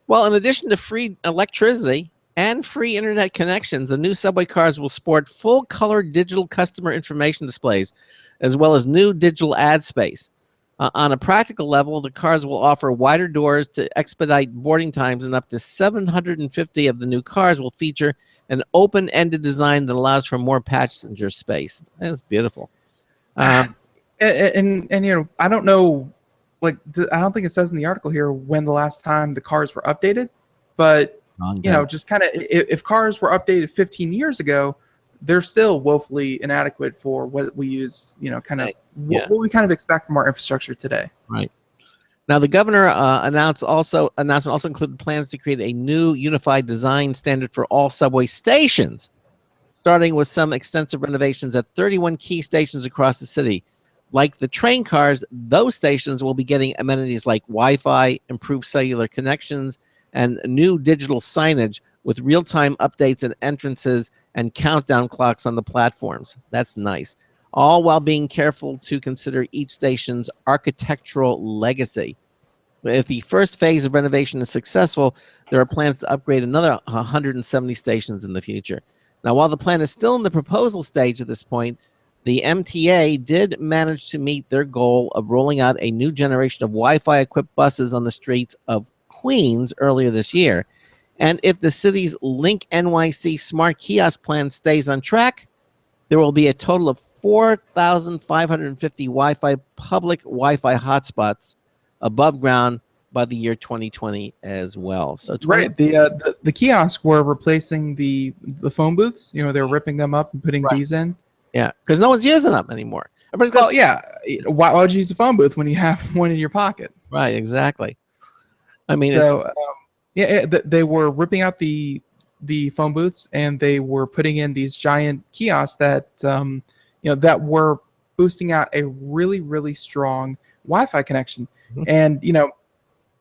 Well, in addition to free electricity and free internet connections, the new subway cars will sport full-color digital customer information displays, as well as new digital ad space. On a practical level, the cars will offer wider doors to expedite boarding times, and up to 750 of the new cars will feature an open-ended design that allows for more passenger space. That's beautiful.
And you know, I don't know, like I don't think it says in the article here when the last time the cars were updated, but you know, just kind of if cars were updated 15 years ago, they're still woefully inadequate for what we use, you know, kind of what we kind of expect from our infrastructure today.
Right. Now, the governor announcement also included plans to create a new unified design standard for all subway stations, starting with some extensive renovations at 31 key stations across the city. Like the train cars, those stations will be getting amenities like Wi-Fi, improved cellular connections, and new digital signage with real-time updates and entrances and countdown clocks on the platforms. That's nice. All while being careful to consider each station's architectural legacy. If the first phase of renovation is successful, there are plans to upgrade another 170 stations in the future. Now, while the plan is still in the proposal stage at this point, the MTA did manage to meet their goal of rolling out a new generation of Wi-Fi equipped buses on the streets of Queens earlier this year. And if the city's Link NYC smart kiosk plan stays on track, there will be a total of 4,550 public Wi-Fi hotspots above ground by the year 2020 as well. So
right, the kiosks were replacing the phone booths. You know, they were ripping them up and putting these in.
Yeah, because no one's using them anymore.
Well, yeah. Why would you use a phone booth when you have one in your pocket?
Right, exactly. I mean,
so they were ripping out the phone booths and they were putting in these giant kiosks that you know, that were boosting out a really, really strong Wi-Fi connection. Mm-hmm. And you know,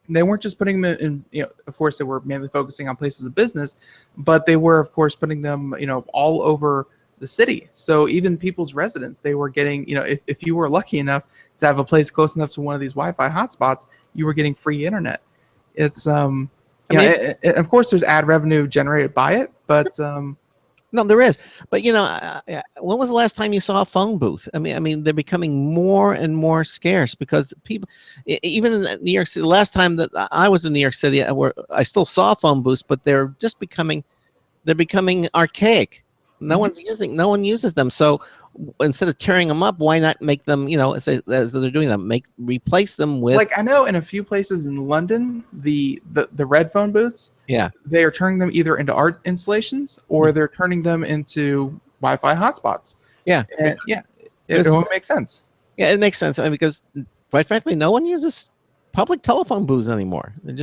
they weren't just putting them in, you know, of course they were mainly focusing on places of business, but they were of course putting them, you know, all over the city. So even people's residents, they were getting, you know, if you were lucky enough to have a place close enough to one of these Wi-Fi hotspots, you were getting free internet. It's of course there's ad revenue generated by it, but
no, there is. But you know, when was the last time you saw a phone booth? I mean, they're becoming more and more scarce because people, even in New York City, the last time that I was in New York City, I still saw phone booths, but they're becoming archaic. No one uses them. So instead of tearing them up, why not make them, you know, as they're doing them, replace them with,
like, I know in a few places in London, the red phone booths, they are turning them either into art installations or they're turning them into Wi-Fi hotspots.
Yeah.
And yeah,
There's-
it would make sense.
Yeah, it makes sense. I mean, because quite frankly, no one uses public telephone booths anymore. They're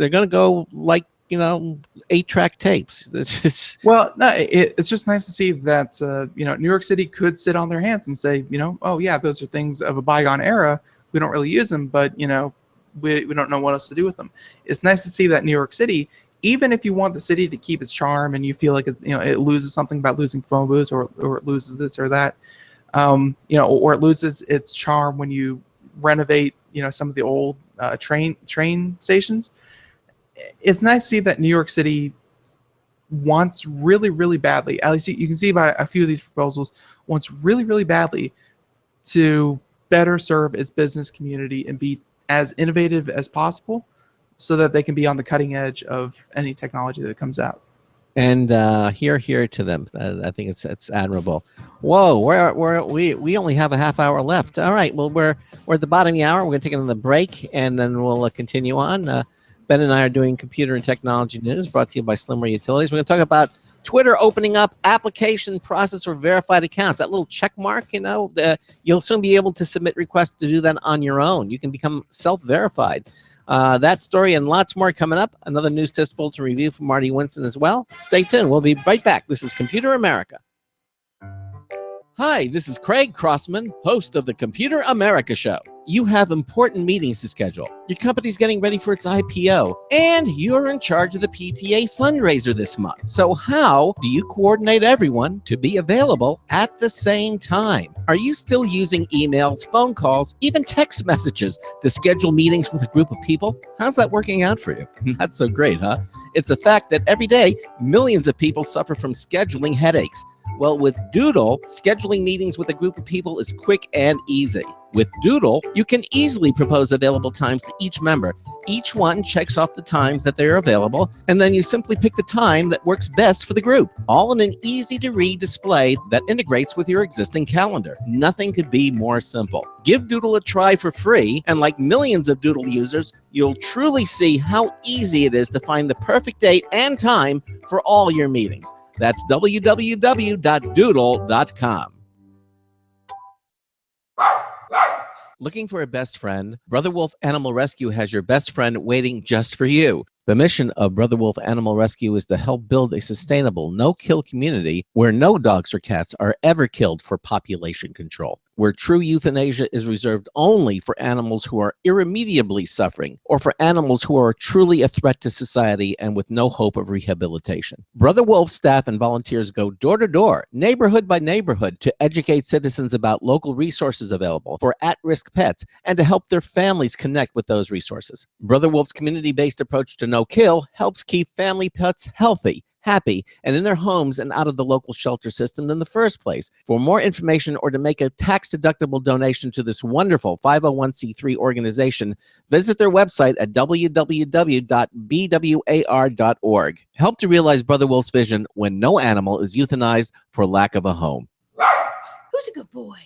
gonna go like 8-track tapes. It's just
Well, no, it's just nice to see that New York City could sit on their hands and say, oh yeah, those are things of a bygone era. We don't really use them, but we don't know what else to do with them. It's nice to see that New York City, even if you want the city to keep its charm and you feel like it loses something about losing phone booths or it loses this or that, or it loses its charm when you renovate some of the old train stations. It's nice to see that New York City wants really, really badly, at least you can see by a few of these proposals, wants really, really badly to better serve its business community and be as innovative as possible so that they can be on the cutting edge of any technology that comes out.
and here to them. I think it's admirable. Whoa, we only have a half hour left. All right, well we're at the bottom of the hour. We're gonna take another break and then we'll continue on. Ben and I are doing computer and technology news brought to you by Slimmer Utilities. We're going to talk about Twitter opening up application process for verified accounts. That little check mark, you'll soon be able to submit requests to do that on your own. You can become self-verified. That story and lots more coming up. Another news test bulletin review from Marty Winston as well. Stay tuned. We'll be right back. This is Computer America. Hi, this is Craig Crossman, host of the Computer America Show. You have important meetings to schedule. Your company's getting ready for its IPO, and you're in charge of the PTA fundraiser this month. So how do you coordinate everyone to be available at the same time? Are you still using emails, phone calls, even text messages to schedule meetings with a group of people? How's that working out for you? That's so great, huh? It's a fact that every day, millions of people suffer from scheduling headaches. Well, with Doodle, scheduling meetings with a group of people is quick and easy. With Doodle, you can easily propose available times to each member. Each one checks off the times that they're available, and then you simply pick the time that works best for the group, all in an easy-to-read display that integrates with your existing calendar. Nothing could be more simple. Give Doodle a try for free, and like millions of Doodle users, you'll truly see how easy it is to find the perfect date and time for all your meetings. That's www.doodle.com. Looking for a best friend? Brother Wolf Animal Rescue has your best friend waiting just for you. The mission of Brother Wolf Animal Rescue is to help build a sustainable, no-kill community where no dogs or cats are ever killed for population control, where true euthanasia is reserved only for animals who are irremediably suffering or for animals who are truly a threat to society and with no hope of rehabilitation. Brother Wolf's staff and volunteers go door to door, neighborhood by neighborhood, to educate citizens about local resources available for at-risk pets and to help their families connect with those resources. Brother Wolf's community-based approach to no-kill helps keep family pets healthy, happy, and in their homes and out of the local shelter system in the first place. For more information or to make a tax-deductible donation to this wonderful 501c3 organization, visit their website at www.bwar.org. Help to realize Brother Wolf's vision when no animal is euthanized for lack of a home.
Who's a good boy?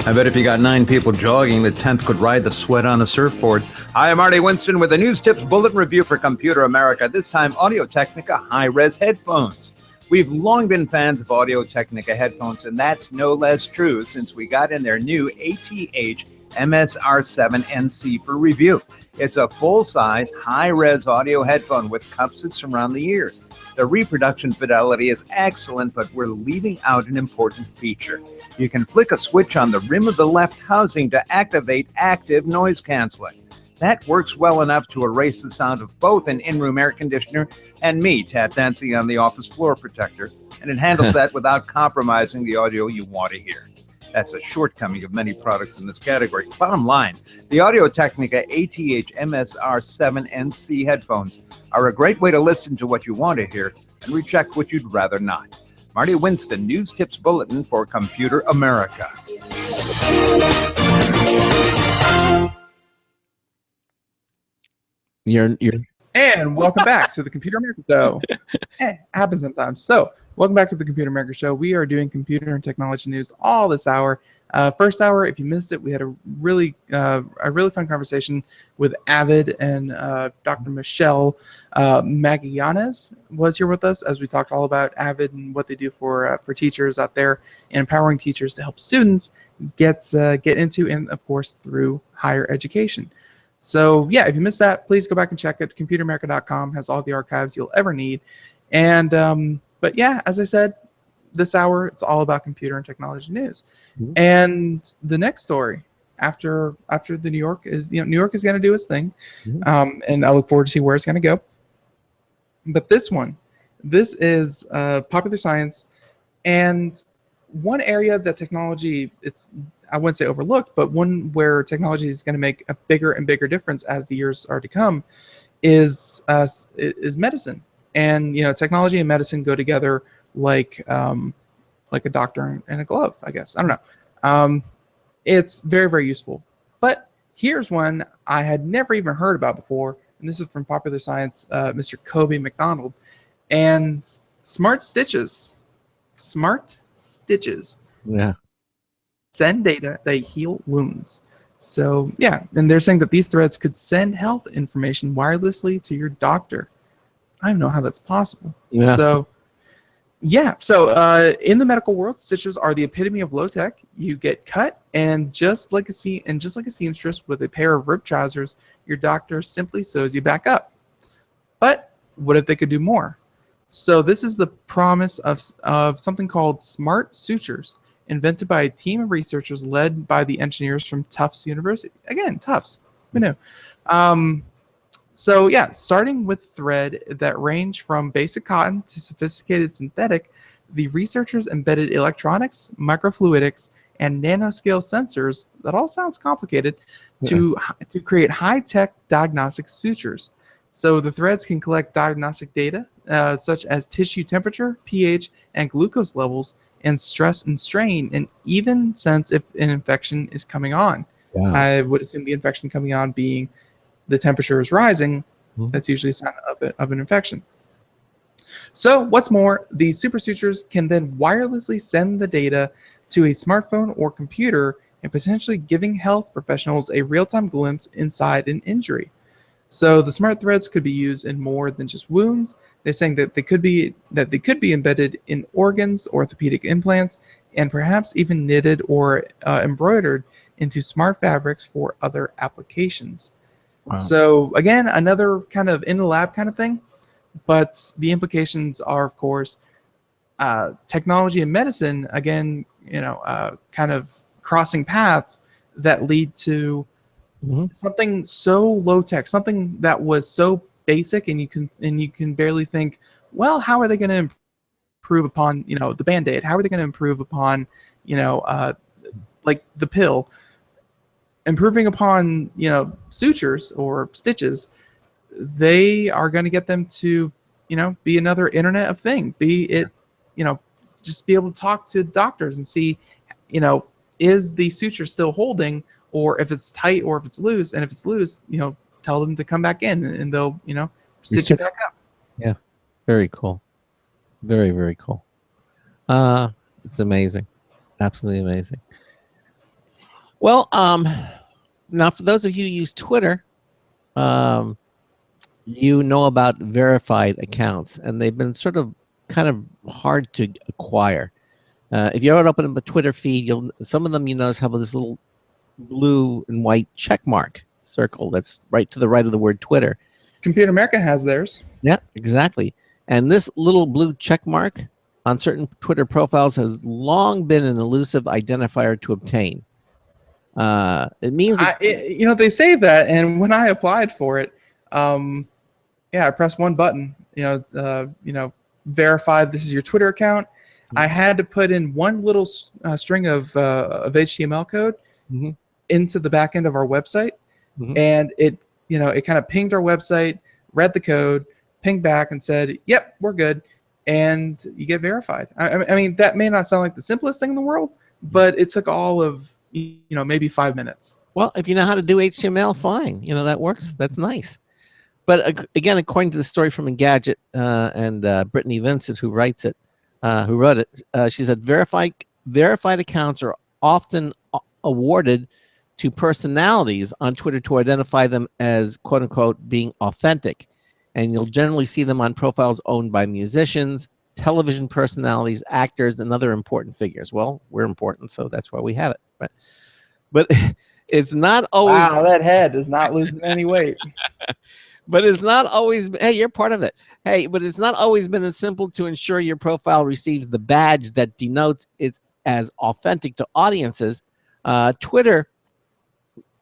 I bet if you got 9 people jogging, the 10th could ride the sweat on a surfboard. Hi, I'm Marty Winston with a News Tips Bulletin Review for Computer America, this time Audio-Technica high-res headphones. We've long been fans of Audio-Technica headphones, and that's no less true since we got in their new ATH MSR7NC for review. It's a full-size, high-res audio headphone with cups that surround the ears. The reproduction fidelity is excellent, but we're leaving out an important feature. You can flick a switch on the rim of the left housing to activate active noise canceling. That works well enough to erase the sound of both an in-room air conditioner and me tap dancing on the office floor protector, and it handles that without compromising the audio you want to hear. That's a shortcoming of many products in this category. Bottom line, the Audio-Technica ATH MSR7NC headphones are a great way to listen to what you want to hear and reject what you'd rather not. Marty Winston, News Tips Bulletin for Computer America.
And welcome back to the Computer America Show. Happens sometimes. So, welcome back to the Computer America Show. We are doing computer and technology news all this hour. First hour, if you missed it, we had a really fun conversation with AVID, and Dr. Michelle Magallanes was here with us as we talked all about AVID and what they do for teachers out there, and empowering teachers to help students get into, and of course through, higher education. So yeah, if you missed that, please go back and check it. ComputerAmerica.com has all the archives you'll ever need. And but yeah, as I said, this hour it's all about computer and technology news. And the next story after the New York is, New York is going to do its thing, and I look forward to see where it's going to go. But this is popular science, and one area that technology, I wouldn't say overlooked, but one where technology is going to make a bigger and bigger difference as the years are to come is medicine. And technology and medicine go together like a doctor and a glove, I guess. I don't know. It's very, very useful. But here's one I had never even heard about before, and this is from Popular Science, Mr. Kobe McDonald. And smart stitches.
Yeah.
Send data that heal wounds. So yeah, and they're saying that these threads could send health information wirelessly to your doctor. I don't know how that's possible.
Yeah.
So yeah, so in the medical world, stitches are the epitome of low tech. You get cut, and just like a seamstress with a pair of ripped trousers, your doctor simply sews you back up. But what if they could do more? So this is the promise of something called smart sutures, invented by a team of researchers led by the engineers from Tufts University. Again, Tufts. Who knew? So yeah, starting with thread that range from basic cotton to sophisticated synthetic, the researchers embedded electronics, microfluidics, and nanoscale sensors, that all sounds complicated, to create high-tech diagnostic sutures. So the threads can collect diagnostic data, such as tissue temperature, pH, and glucose levels, and stress and strain, and even sense if an infection is coming on.
Wow.
I would assume the infection coming on being the temperature is rising. That's usually a sign of an infection. So what's more, these super sutures can then wirelessly send the data to a smartphone or computer, and potentially giving health professionals a real-time glimpse inside an injury. So the smart threads could be used in more than just wounds. They're saying that they could be embedded in organs, orthopedic implants, and perhaps even knitted or embroidered into smart fabrics for other applications.
Wow.
So again, another kind of in the lab kind of thing, but the implications are, of course, technology and medicine, again, kind of crossing paths that lead to something so low tech, something that was so basic, and you can barely think, well, how are they going to improve upon the Band-Aid? How are they going to improve upon like the pill? Improving upon sutures or stitches, they are going to get them to be another Internet of Thing. Be it just be able to talk to doctors and see is the suture still holding, or if it's tight, or if it's loose. And if it's loose, tell them to come back in, and they'll stitch it back up.
Yeah, very cool. Very, very cool. It's amazing, absolutely amazing. Well, now for those of you who use Twitter, you know about verified accounts, and they've been sort of kind of hard to acquire. If you ever open up a Twitter feed, some of them you notice have this little blue and white check mark circle that's right to the right of the word Twitter.
Computer America has theirs.
Yeah, exactly. And this little blue check mark on certain Twitter profiles has long been an elusive identifier to obtain. It means
they say that, and when I applied for it, I pressed one button, verify this is your Twitter account. I had to put in one little string of HTML code into the back end of our website, and it kind of pinged our website, read the code, pinged back, and said, "Yep, we're good," and you get verified. I mean, that may not sound like the simplest thing in the world, but it took all of maybe 5 minutes.
Well, if you know how to do HTML, fine. That works. That's nice. But again, according to the story from Engadget and Brittany Vincent, who wrote it, she said verified accounts are often awarded to personalities on Twitter to identify them as quote unquote being authentic. And you'll generally see them on profiles owned by musicians, television personalities, actors, and other important figures. Well, we're important, so that's why we have it. But it's not always.
Wow, that head is not losing any weight.
But it's not always. Hey, you're part of it. Hey, but it's not always been as simple to ensure your profile receives the badge that denotes it as authentic to audiences. Twitter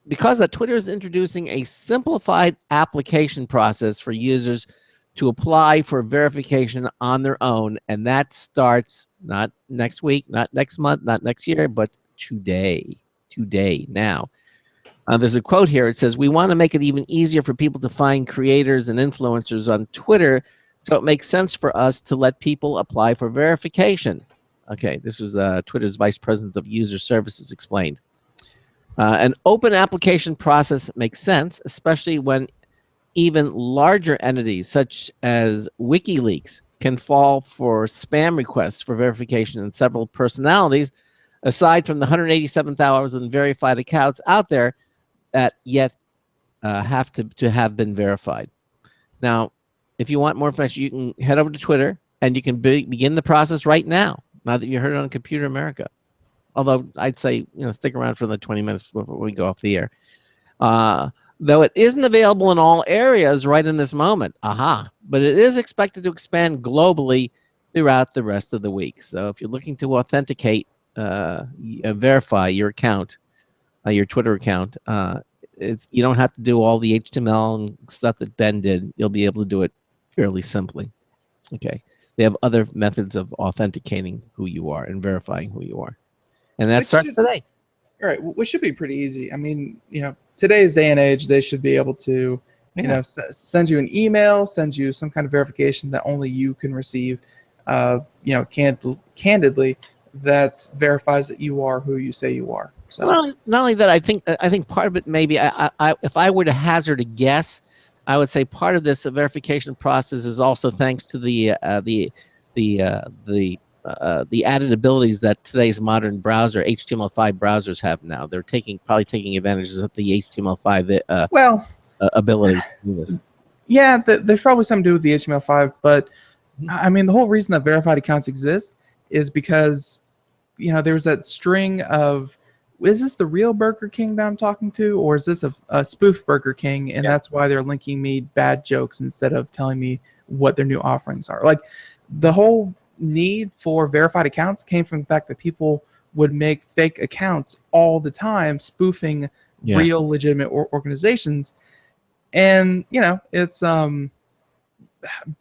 is introducing a simplified application process for users to apply for verification on their own, and that starts not next week, not next month, not next year, but today now. There's a quote here. It says, "We want to make it even easier for people to find creators and influencers on Twitter, so it makes sense for us to let people apply for verification." Okay, this was Twitter's Vice President of User Services explained. An open application process makes sense, especially when even larger entities such as WikiLeaks can fall for spam requests for verification, and several personalities, aside from the 187,000 verified accounts out there, that yet have to have been verified. Now, if you want more information, you can head over to Twitter, and you can begin the process right now that you heard it on Computer America. Although I'd say, stick around for the 20 minutes before we go off the air. Though it isn't available in all areas right in this moment, but it is expected to expand globally throughout the rest of the week. So if you're looking to authenticate, verify your account, your Twitter account, you don't have to do all the HTML and stuff that Ben did. You'll be able to do it fairly simply. Okay. They have other methods of authenticating who you are and verifying who you are. And that starts today.
All right, which should be pretty easy. I mean, today's day and age, they should be able to, send you an email, send you some kind of verification that only you can receive, candidly, that verifies that you are who you say you are. So,
well, not only that, I think part of it maybe, if I were to hazard a guess, I would say part of this verification process is also thanks to the added abilities that today's modern browser, HTML5 browsers, have now. They're probably taking advantages of the HTML5 ability to do this.
Yeah, there's probably something to do with the HTML5, but I mean, the whole reason that verified accounts exist is because, there was that string of, is this the real Burger King that I'm talking to, or is this a spoof Burger King, and that's why they're linking me bad jokes instead of telling me what their new offerings are. Like, the whole need for verified accounts came from the fact that people would make fake accounts all the time, spoofing real legitimate organizations. And it's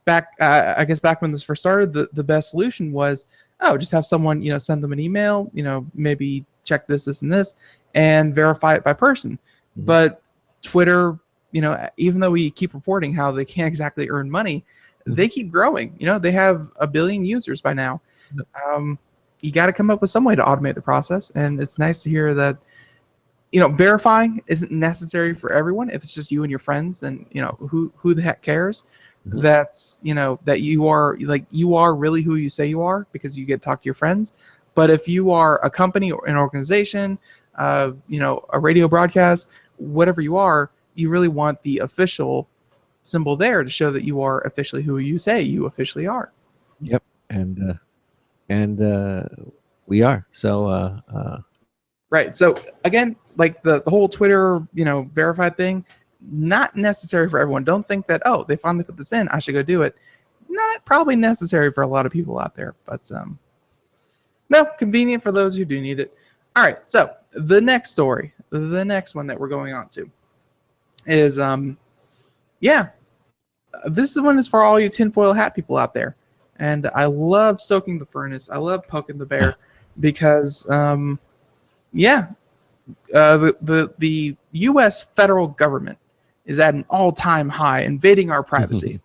back I guess back when this first started, the best solution was, just have someone send them an email, maybe check this and this, and verify it by person. But Twitter, even though we keep reporting how they can't exactly earn money, they keep growing. They have 1 billion users by now. You got to come up with some way to automate the process, and it's nice to hear that verifying isn't necessary for everyone. If it's just you and your friends, then who the heck cares? That's that you are really who you say you are, because you get to talk to your friends. But if you are a company or an organization, a radio broadcast, whatever you are, you really want the official symbol there to show that you are officially who you say you officially are.
Yep, and we are. So
right. So again, like the whole Twitter, verified thing, not necessary for everyone. Don't think that, they finally put this in, I should go do it. Not probably necessary for a lot of people out there, but no, convenient for those who do need it. All right. So the next story, the next one that we're going on to is this one is for all you tinfoil hat people out there. And I love stoking the furnace. I love poking the bear because, the U.S. federal government is at an all-time high, invading our privacy.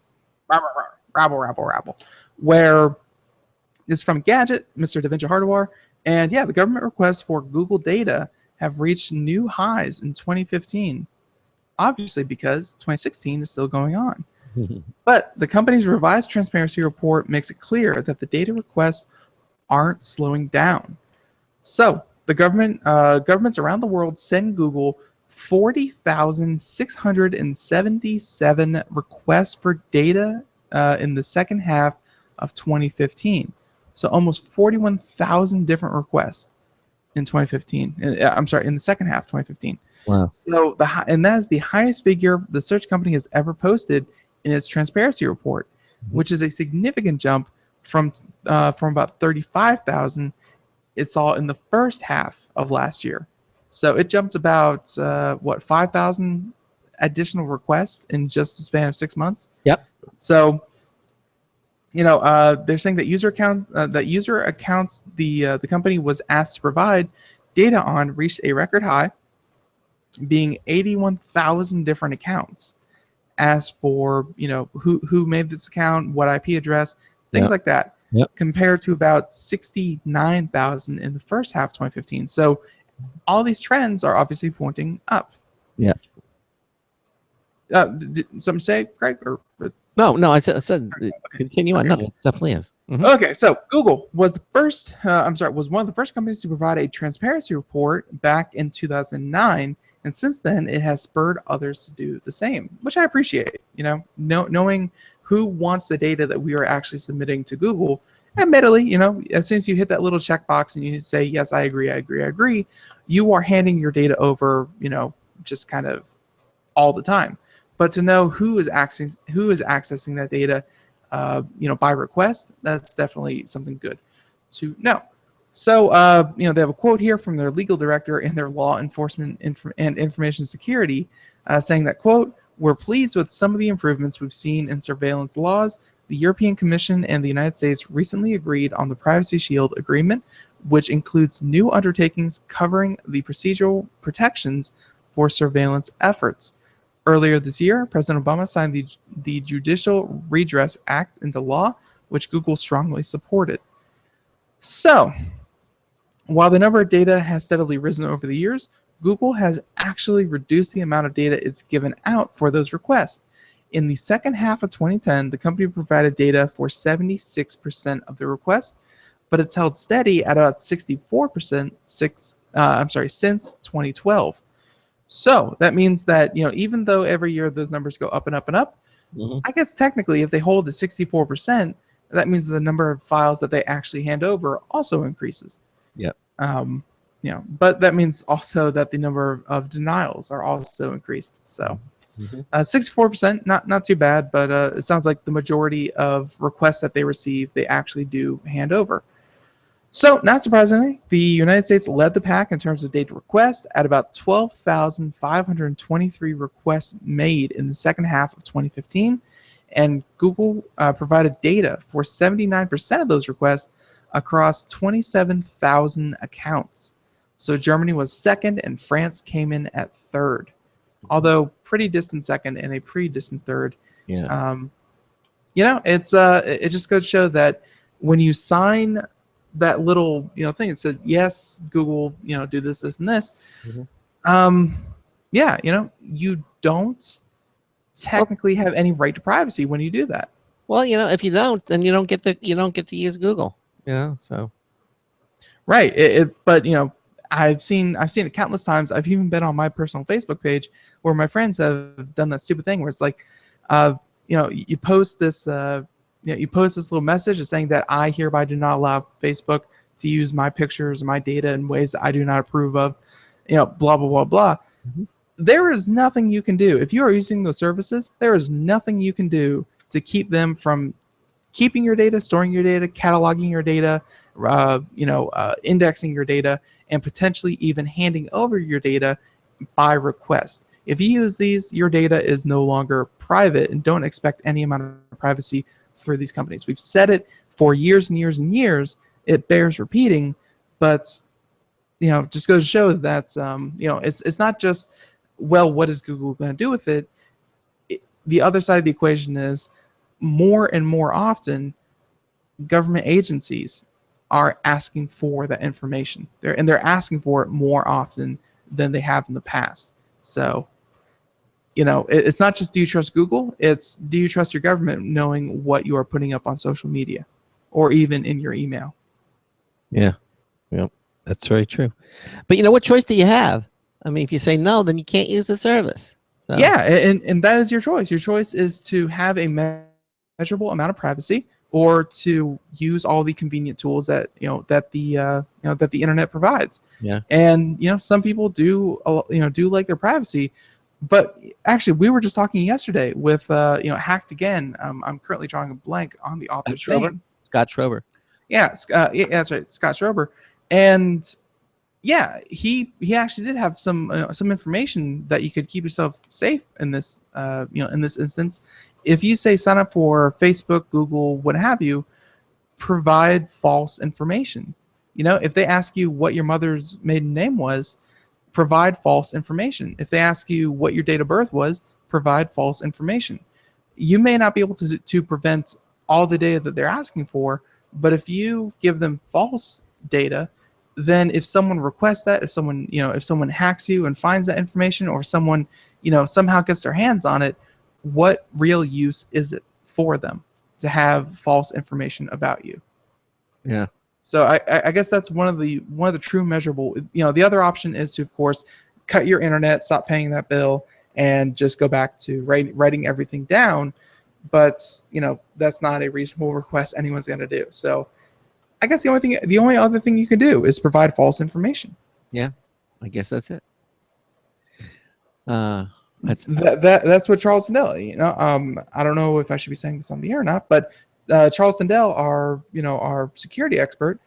Rabble. Where it's from Gadget, Mr. DaVinci Hardware. And the government requests for Google data have reached new highs in 2015. Obviously, because 2016 is still going on. But the company's revised transparency report makes it clear that the data requests aren't slowing down. So the governments around the world send Google 40,677 requests for data in the second half of 2015. So almost 41,000 different requests in 2015. I'm sorry, in the second half of 2015.
Wow.
So and that is the highest figure the search company has ever posted in its transparency report, which is a significant jump from about 35,000 it saw in the first half of last year. So it jumped about 5,000 additional requests in just the span of 6 months.
Yep.
So they're saying that user accounts the company was asked to provide data on reached a record high, being 81,000 different accounts. As for who made this account, what IP address, things like that.
Yep.
Compared to about 69,000 in the first half of 2015. So all these trends are obviously pointing up.
Yeah.
Did something say, Craig?
No. I said continue on.
Okay.
No, it definitely is. Mm-hmm.
Okay, so Google was was one of the first companies to provide a transparency report back in 2009, and since then it has spurred others to do the same, which I appreciate. Knowing who wants the data that we are actually submitting to Google. Admittedly, as soon as you hit that little checkbox and you say yes, I agree, you are handing your data over, just kind of all the time. But to know who is accessing that data, by request, that's definitely something good to know. So, they have a quote here from their legal director and their law enforcement and information security, saying that, quote, "We're pleased with some of the improvements we've seen in surveillance laws. The European Commission and the United States recently agreed on the Privacy Shield Agreement, which includes new undertakings covering the procedural protections for surveillance efforts. Earlier this year, President Obama signed the Judicial Redress Act into law, which Google strongly supported." So, while the number of data has steadily risen over the years, Google has actually reduced the amount of data it's given out for those requests. In the second half of 2010, the company provided data for 76% of the requests, but it's held steady at about 64% since 2012. So that means that even though every year those numbers go up and up and up, I guess technically if they hold at 64%, that means the number of files that they actually hand over also increases.
Yep.
But that means also that the number of denials are also increased. So 64%, not too bad, but it sounds like the majority of requests that they receive, they actually do hand over. So, not surprisingly, the United States led the pack in terms of data requests at about 12,523 requests made in the second half of 2015, and Google provided data for 79% of those requests across 27,000 accounts. So Germany was second, and France came in at third, although pretty distant second and a pretty distant third.
Yeah.
It just goes to show that when you sign that little thing, it says yes, Google, do this, and this. You don't technically have any right to privacy when you do that.
Well, if you don't, then you don't get to use Google. So.
Right. But I've seen it countless times. I've even been on my personal Facebook page where my friends have done that stupid thing where it's like, you post this, you post this little message saying that I hereby do not allow Facebook to use my pictures and my data in ways that I do not approve of, blah, blah, blah, blah. There is nothing you can do. If you are using those services, there is nothing you can do to keep them from keeping your data, storing your data, cataloging your data, indexing your data, and potentially even handing over your data by request. If you use these, your data is no longer private, and don't expect any amount of privacy through these companies. We've said it for years and years and years. It bears repeating, but just goes to show that it's not just, well, what is Google going to do with it? The other side of the equation is more and more often government agencies are asking for that information. They're asking for it more often than they have in the past. So, it's not just do you trust Google, it's do you trust your government knowing what you are putting up on social media or even in your email.
Yeah. Yep. That's very true. But what choice do you have? I mean, if you say no, then you can't use the service. So.
Yeah, and that is your choice. Your choice is to have a measurable amount of privacy, or to use all the convenient tools that that the internet provides.
Yeah.
And some people do like their privacy, but actually we were just talking yesterday with Hacked Again. I'm currently drawing a blank on the author's name.
Scott Schrober.
Yeah, yeah, that's right, Scott Schrober. And yeah, he actually did have some information that you could keep yourself safe in this in this instance. If you say sign up for Facebook, Google, what have you, provide false information. If they ask you what your mother's maiden name was, provide false information. If they ask you what your date of birth was, provide false information. You may not be able to prevent all the data that they're asking for, but if you give them false data, then if someone requests that, if someone hacks you and finds that information, or someone somehow gets their hands on it, what real use is it for them to have false information about you?
Yeah.
So I guess that's one of the true measurable. The other option is to, of course, cut your internet, stop paying that bill, and just go back to writing everything down. But that's not a reasonable request anyone's going to do. So I guess the only other thing you can do is provide false information.
Yeah, I guess that's it.
That's what Charles Tindell. I don't know if I should be saying this on the air or not, but Charles Tindell, our security expert,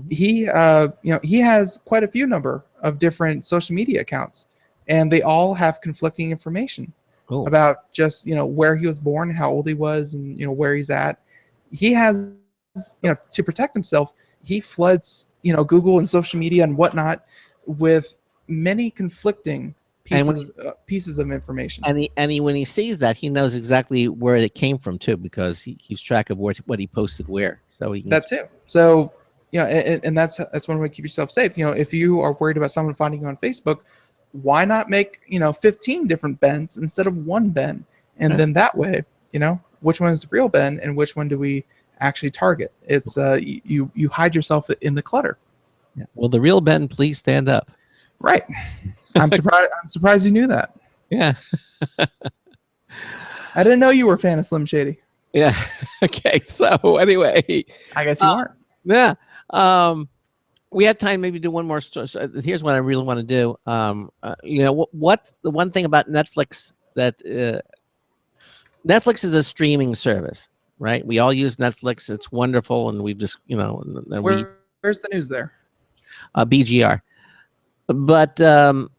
he has quite a few number of different social media accounts, and they all have conflicting information about just where he was born, how old he was, and where he's at. He has to protect himself, he floods Google and social media and whatnot with many conflicting pieces of information.
And when he sees that, he knows exactly where it came from too, because he keeps track of what he posted where. So he can...
That too. So and that's one way to keep yourself safe. If you are worried about someone finding you on Facebook, why not make 15 different Bens instead of one Ben, and then that way which one is the real Ben and which one do we actually target? It's you hide yourself in the clutter.
Yeah. Will the real Ben please stand up?
Right. I'm surprised you knew that.
Yeah.
I didn't know you were a fan of Slim Shady.
Yeah. Okay. So anyway,
I guess you aren't.
Yeah. We have time maybe to do one more story. So here's what I really want to do. What's the one thing about Netflix that Netflix is a streaming service, right? We all use Netflix. It's wonderful, and we've just
where's the news there?
BGR. But
no,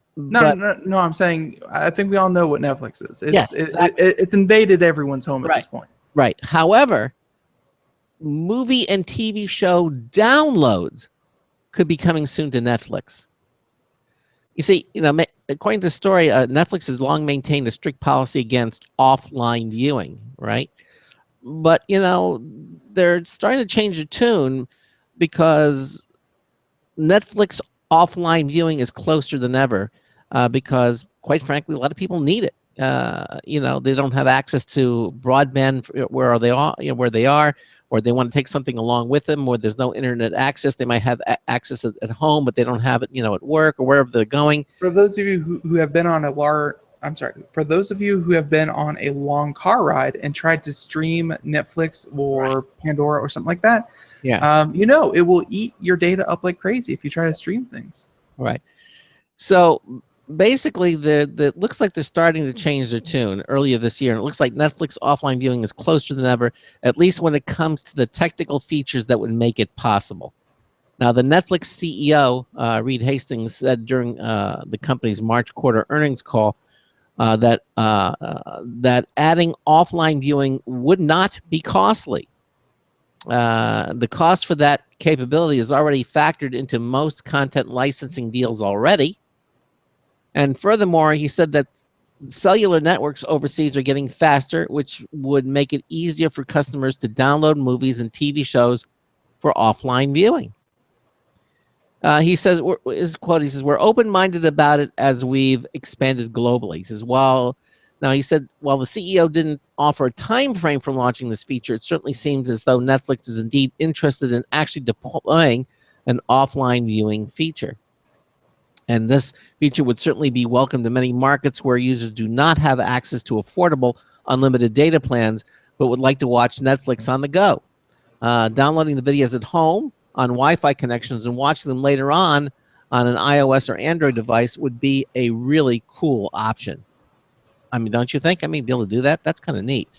I'm saying I think we all know what Netflix is. It's invaded everyone's home at this point.
Right. However, movie and TV show downloads could be coming soon to Netflix. You see, according to the story, Netflix has long maintained a strict policy against offline viewing, right? But they're starting to change the tune, because Netflix offline viewing is closer than ever, because quite frankly, a lot of people need it. They don't have access to broadband where they are, or they want to take something along with them, or there's no internet access. They might have access at home, but they don't have it, at work or wherever they're going.
For those of you who have been on for those of you who have been on a long car ride and tried to stream Netflix or Pandora or something like that, it will eat your data up like crazy if you try to stream things.
Right. So basically, it looks like they're starting to change their tune earlier this year, and it looks like Netflix offline viewing is closer than ever, at least when it comes to the technical features that would make it possible. Now, the Netflix CEO, Reed Hastings, said during the company's March quarter earnings call that adding offline viewing would not be costly. The cost for that capability is already factored into most content licensing deals already. And furthermore, he said that cellular networks overseas are getting faster, which would make it easier for customers to download movies and TV shows for offline viewing. He says, his quote, he says, "We're open-minded about it as we've expanded globally." He says, while the CEO didn't offer a time frame for launching this feature, it certainly seems as though Netflix is indeed interested in actually deploying an offline viewing feature. And this feature would certainly be welcome to many markets where users do not have access to affordable unlimited data plans, but would like to watch Netflix on the go. Downloading the videos at home on Wi-Fi connections and watching them later on an iOS or Android device would be a really cool option. I mean, don't you think? I mean, be able to do that, that's kind of neat.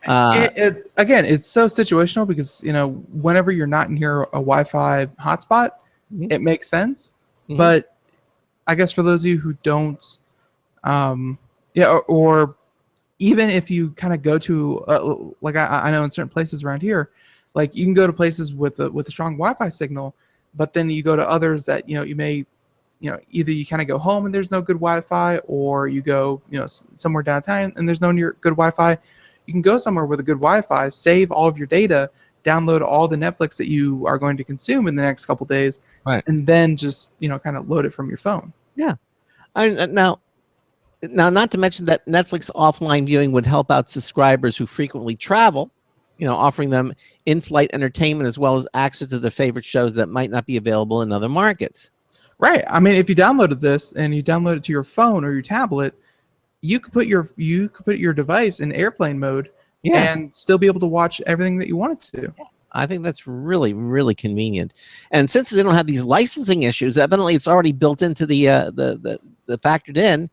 Again, it's so situational because, you know, whenever you're not near a Wi-Fi hotspot, it makes sense. But I guess for those of you who don't, or even if you kind of go to, like I know in certain places around here, like you can go to places with a strong Wi-Fi signal, but then you go to others that, you know, you may, you know, either you kind of go home and there's no good Wi-Fi, or you go, you know, somewhere downtown and there's no good Wi-Fi. You can go somewhere with a good Wi-Fi, save all of your data, download all the Netflix that you are going to consume in the next couple days, and then just, you know, kind of load it from your phone.
Yeah. Now, not to mention that Netflix offline viewing would help out subscribers who frequently travel, you know, offering them in-flight entertainment as well as access to their favorite shows that might not be available in other markets.
Right. I mean, if you downloaded this and you download it to your phone or your tablet, you could put your device in airplane mode and still be able to watch everything that you wanted to.
I think that's really, really convenient. And since they don't have these licensing issues, evidently it's already built into the factored in.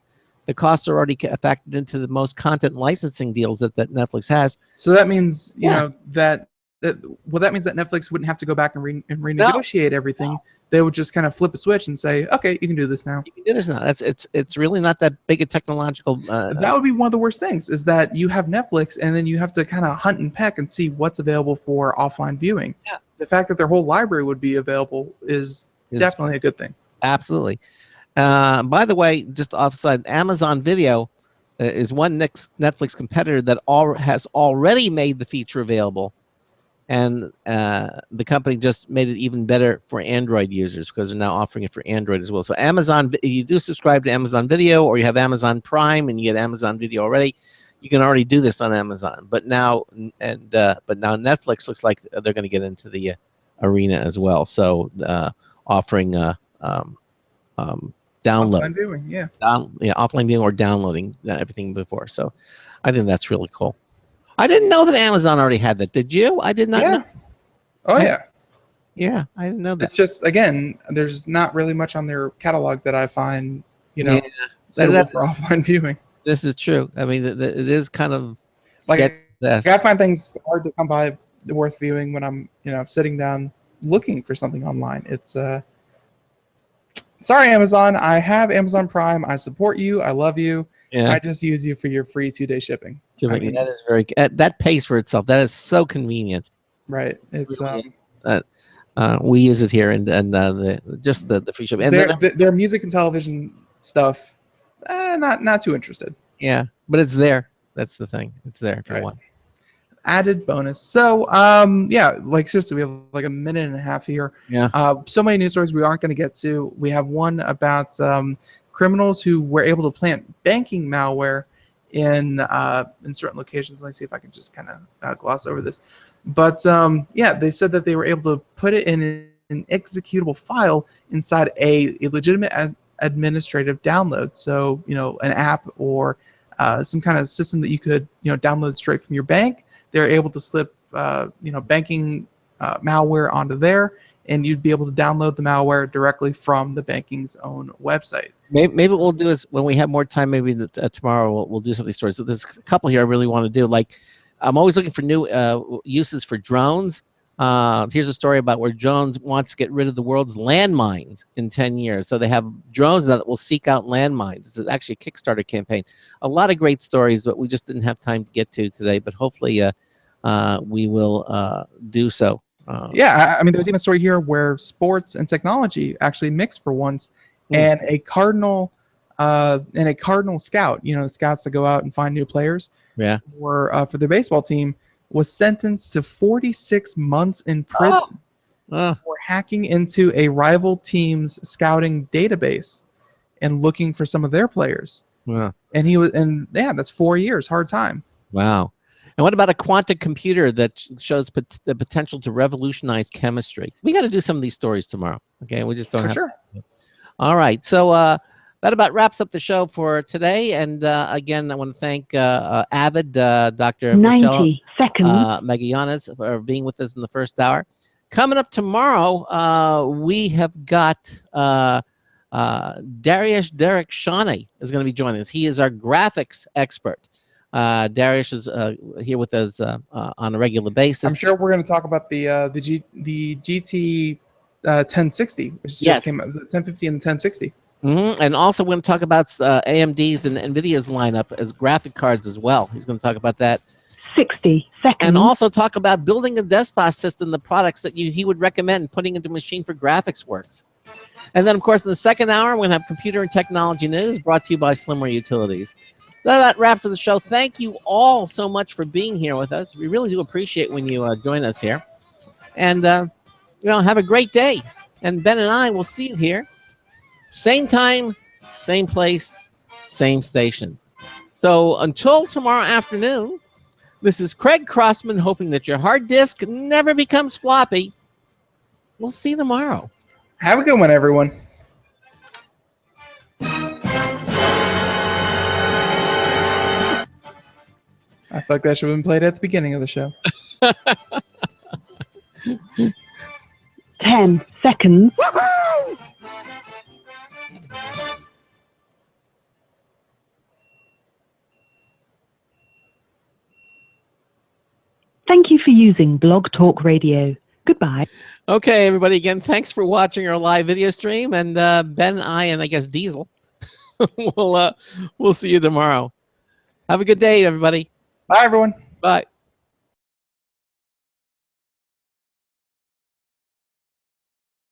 The costs are already factored into the most content licensing deals that Netflix has.
So that means, you know, that means that Netflix wouldn't have to go back and renegotiate everything. No. They would just kind of flip a switch and say, okay, you can do this now.
You can do this now. It's really not that big a technological.
That would be one of the worst things, is that you have Netflix and then you have to kind of hunt and peck and see what's available for offline viewing.
Yeah.
The fact that their whole library would be available is definitely a good thing.
Absolutely. By the way, just offside, Amazon Video is one Netflix competitor that has already made the feature available. And the company just made it even better for Android users because they're now offering it for Android as well. So Amazon, if you do subscribe to Amazon Video or you have Amazon Prime and you get Amazon Video already, you can already do this on Amazon. But now Netflix looks like they're going to get into the arena as well. So offering download,
offline viewing,
offline viewing or downloading everything before. So I think that's really cool. I didn't know that Amazon already had that. Did you? I did not know.
Oh, yeah.
Yeah, I didn't know that.
It's just, again, there's not really much on their catalog that I find, you know, suitable for offline viewing.
This is true. I mean, it is kind of
like I find things hard to come by worth viewing when I'm, you know, sitting down looking for something online. It's sorry, Amazon. I have Amazon Prime. I support you. I love you. Yeah. I just use you for your free 2-day shipping.
I mean, that is that pays for itself. That is so convenient.
Right. It's
we use it here, and just the free shipping. And
their music and television stuff, not too interested.
Yeah, but it's there. That's the thing. It's there if you want.
Added bonus. So yeah, like seriously, we have like a minute and a half here.
Yeah.
So many news stories we aren't going to get to. We have one about criminals who were able to plant banking malware in certain locations. Let me see if I can just kind of gloss over this. But yeah, they said that they were able to put it in an executable file inside a legitimate administrative download. So, you know, an app or some kind of system that you could, you know, download straight from your bank. They're able to slip, you know, banking malware onto there, and you'd be able to download the malware directly from the banking's own website.
Maybe what we'll do is when we have more time, maybe tomorrow we'll do some of these stories. So there's a couple here I really want to do. Like, I'm always looking for new uses for drones. Here's a story about where drones wants to get rid of the world's landmines in 10 years. So they have drones that will seek out landmines. This is actually a Kickstarter campaign. A lot of great stories that we just didn't have time to get to today, but hopefully we will do so.
Yeah, I mean, there's even a story here where sports and technology actually mix for once, and a cardinal scout, you know, the scouts that go out and find new players, for their baseball team, was sentenced to 46 months in prison for hacking into a rival team's scouting database and looking for some of their players.
Wow.
And that's 4 years, hard time.
Wow. And what about a quantum computer that shows the potential to revolutionize chemistry? We got to do some of these stories tomorrow. Okay, we just don't
For
have.
sure.
All right, so that about wraps up the show for today. And again, I want to thank AVID, Dr.
90
Michelle
seconds.
Magallanes for being with us in the first hour. Coming up tomorrow, we have got Darius Derek Shawnee is going to be joining us. He is our graphics expert. Darius is here with us on a regular basis.
I'm sure we're going to talk about the GT 1060, which just came out, the 1050 and the 1060.
And also we're going to talk about AMD's and NVIDIA's lineup as graphic cards as well. He's going to talk about that.
60 seconds.
And also talk about building a desktop system, the products that he would recommend putting into Machine for Graphics Works. And then, of course, in the second hour, we're going to have computer and technology news brought to you by Slimware Utilities. That wraps up the show. Thank you all so much for being here with us. We really do appreciate when you join us here. And, have a great day. And Ben and I will see you here. Same time, same place, same station. So until tomorrow afternoon, this is Craig Crossman hoping that your hard disk never becomes floppy. We'll see you tomorrow.
Have a good one, everyone. I feel like that should have been played at the beginning of the show.
10 seconds. Thank you for using Blog Talk Radio. Goodbye.
Okay, everybody, again, thanks for watching our live video stream. And Ben, I, and I guess Diesel, we'll see you tomorrow. Have a good day, everybody.
Bye, everyone.
Bye.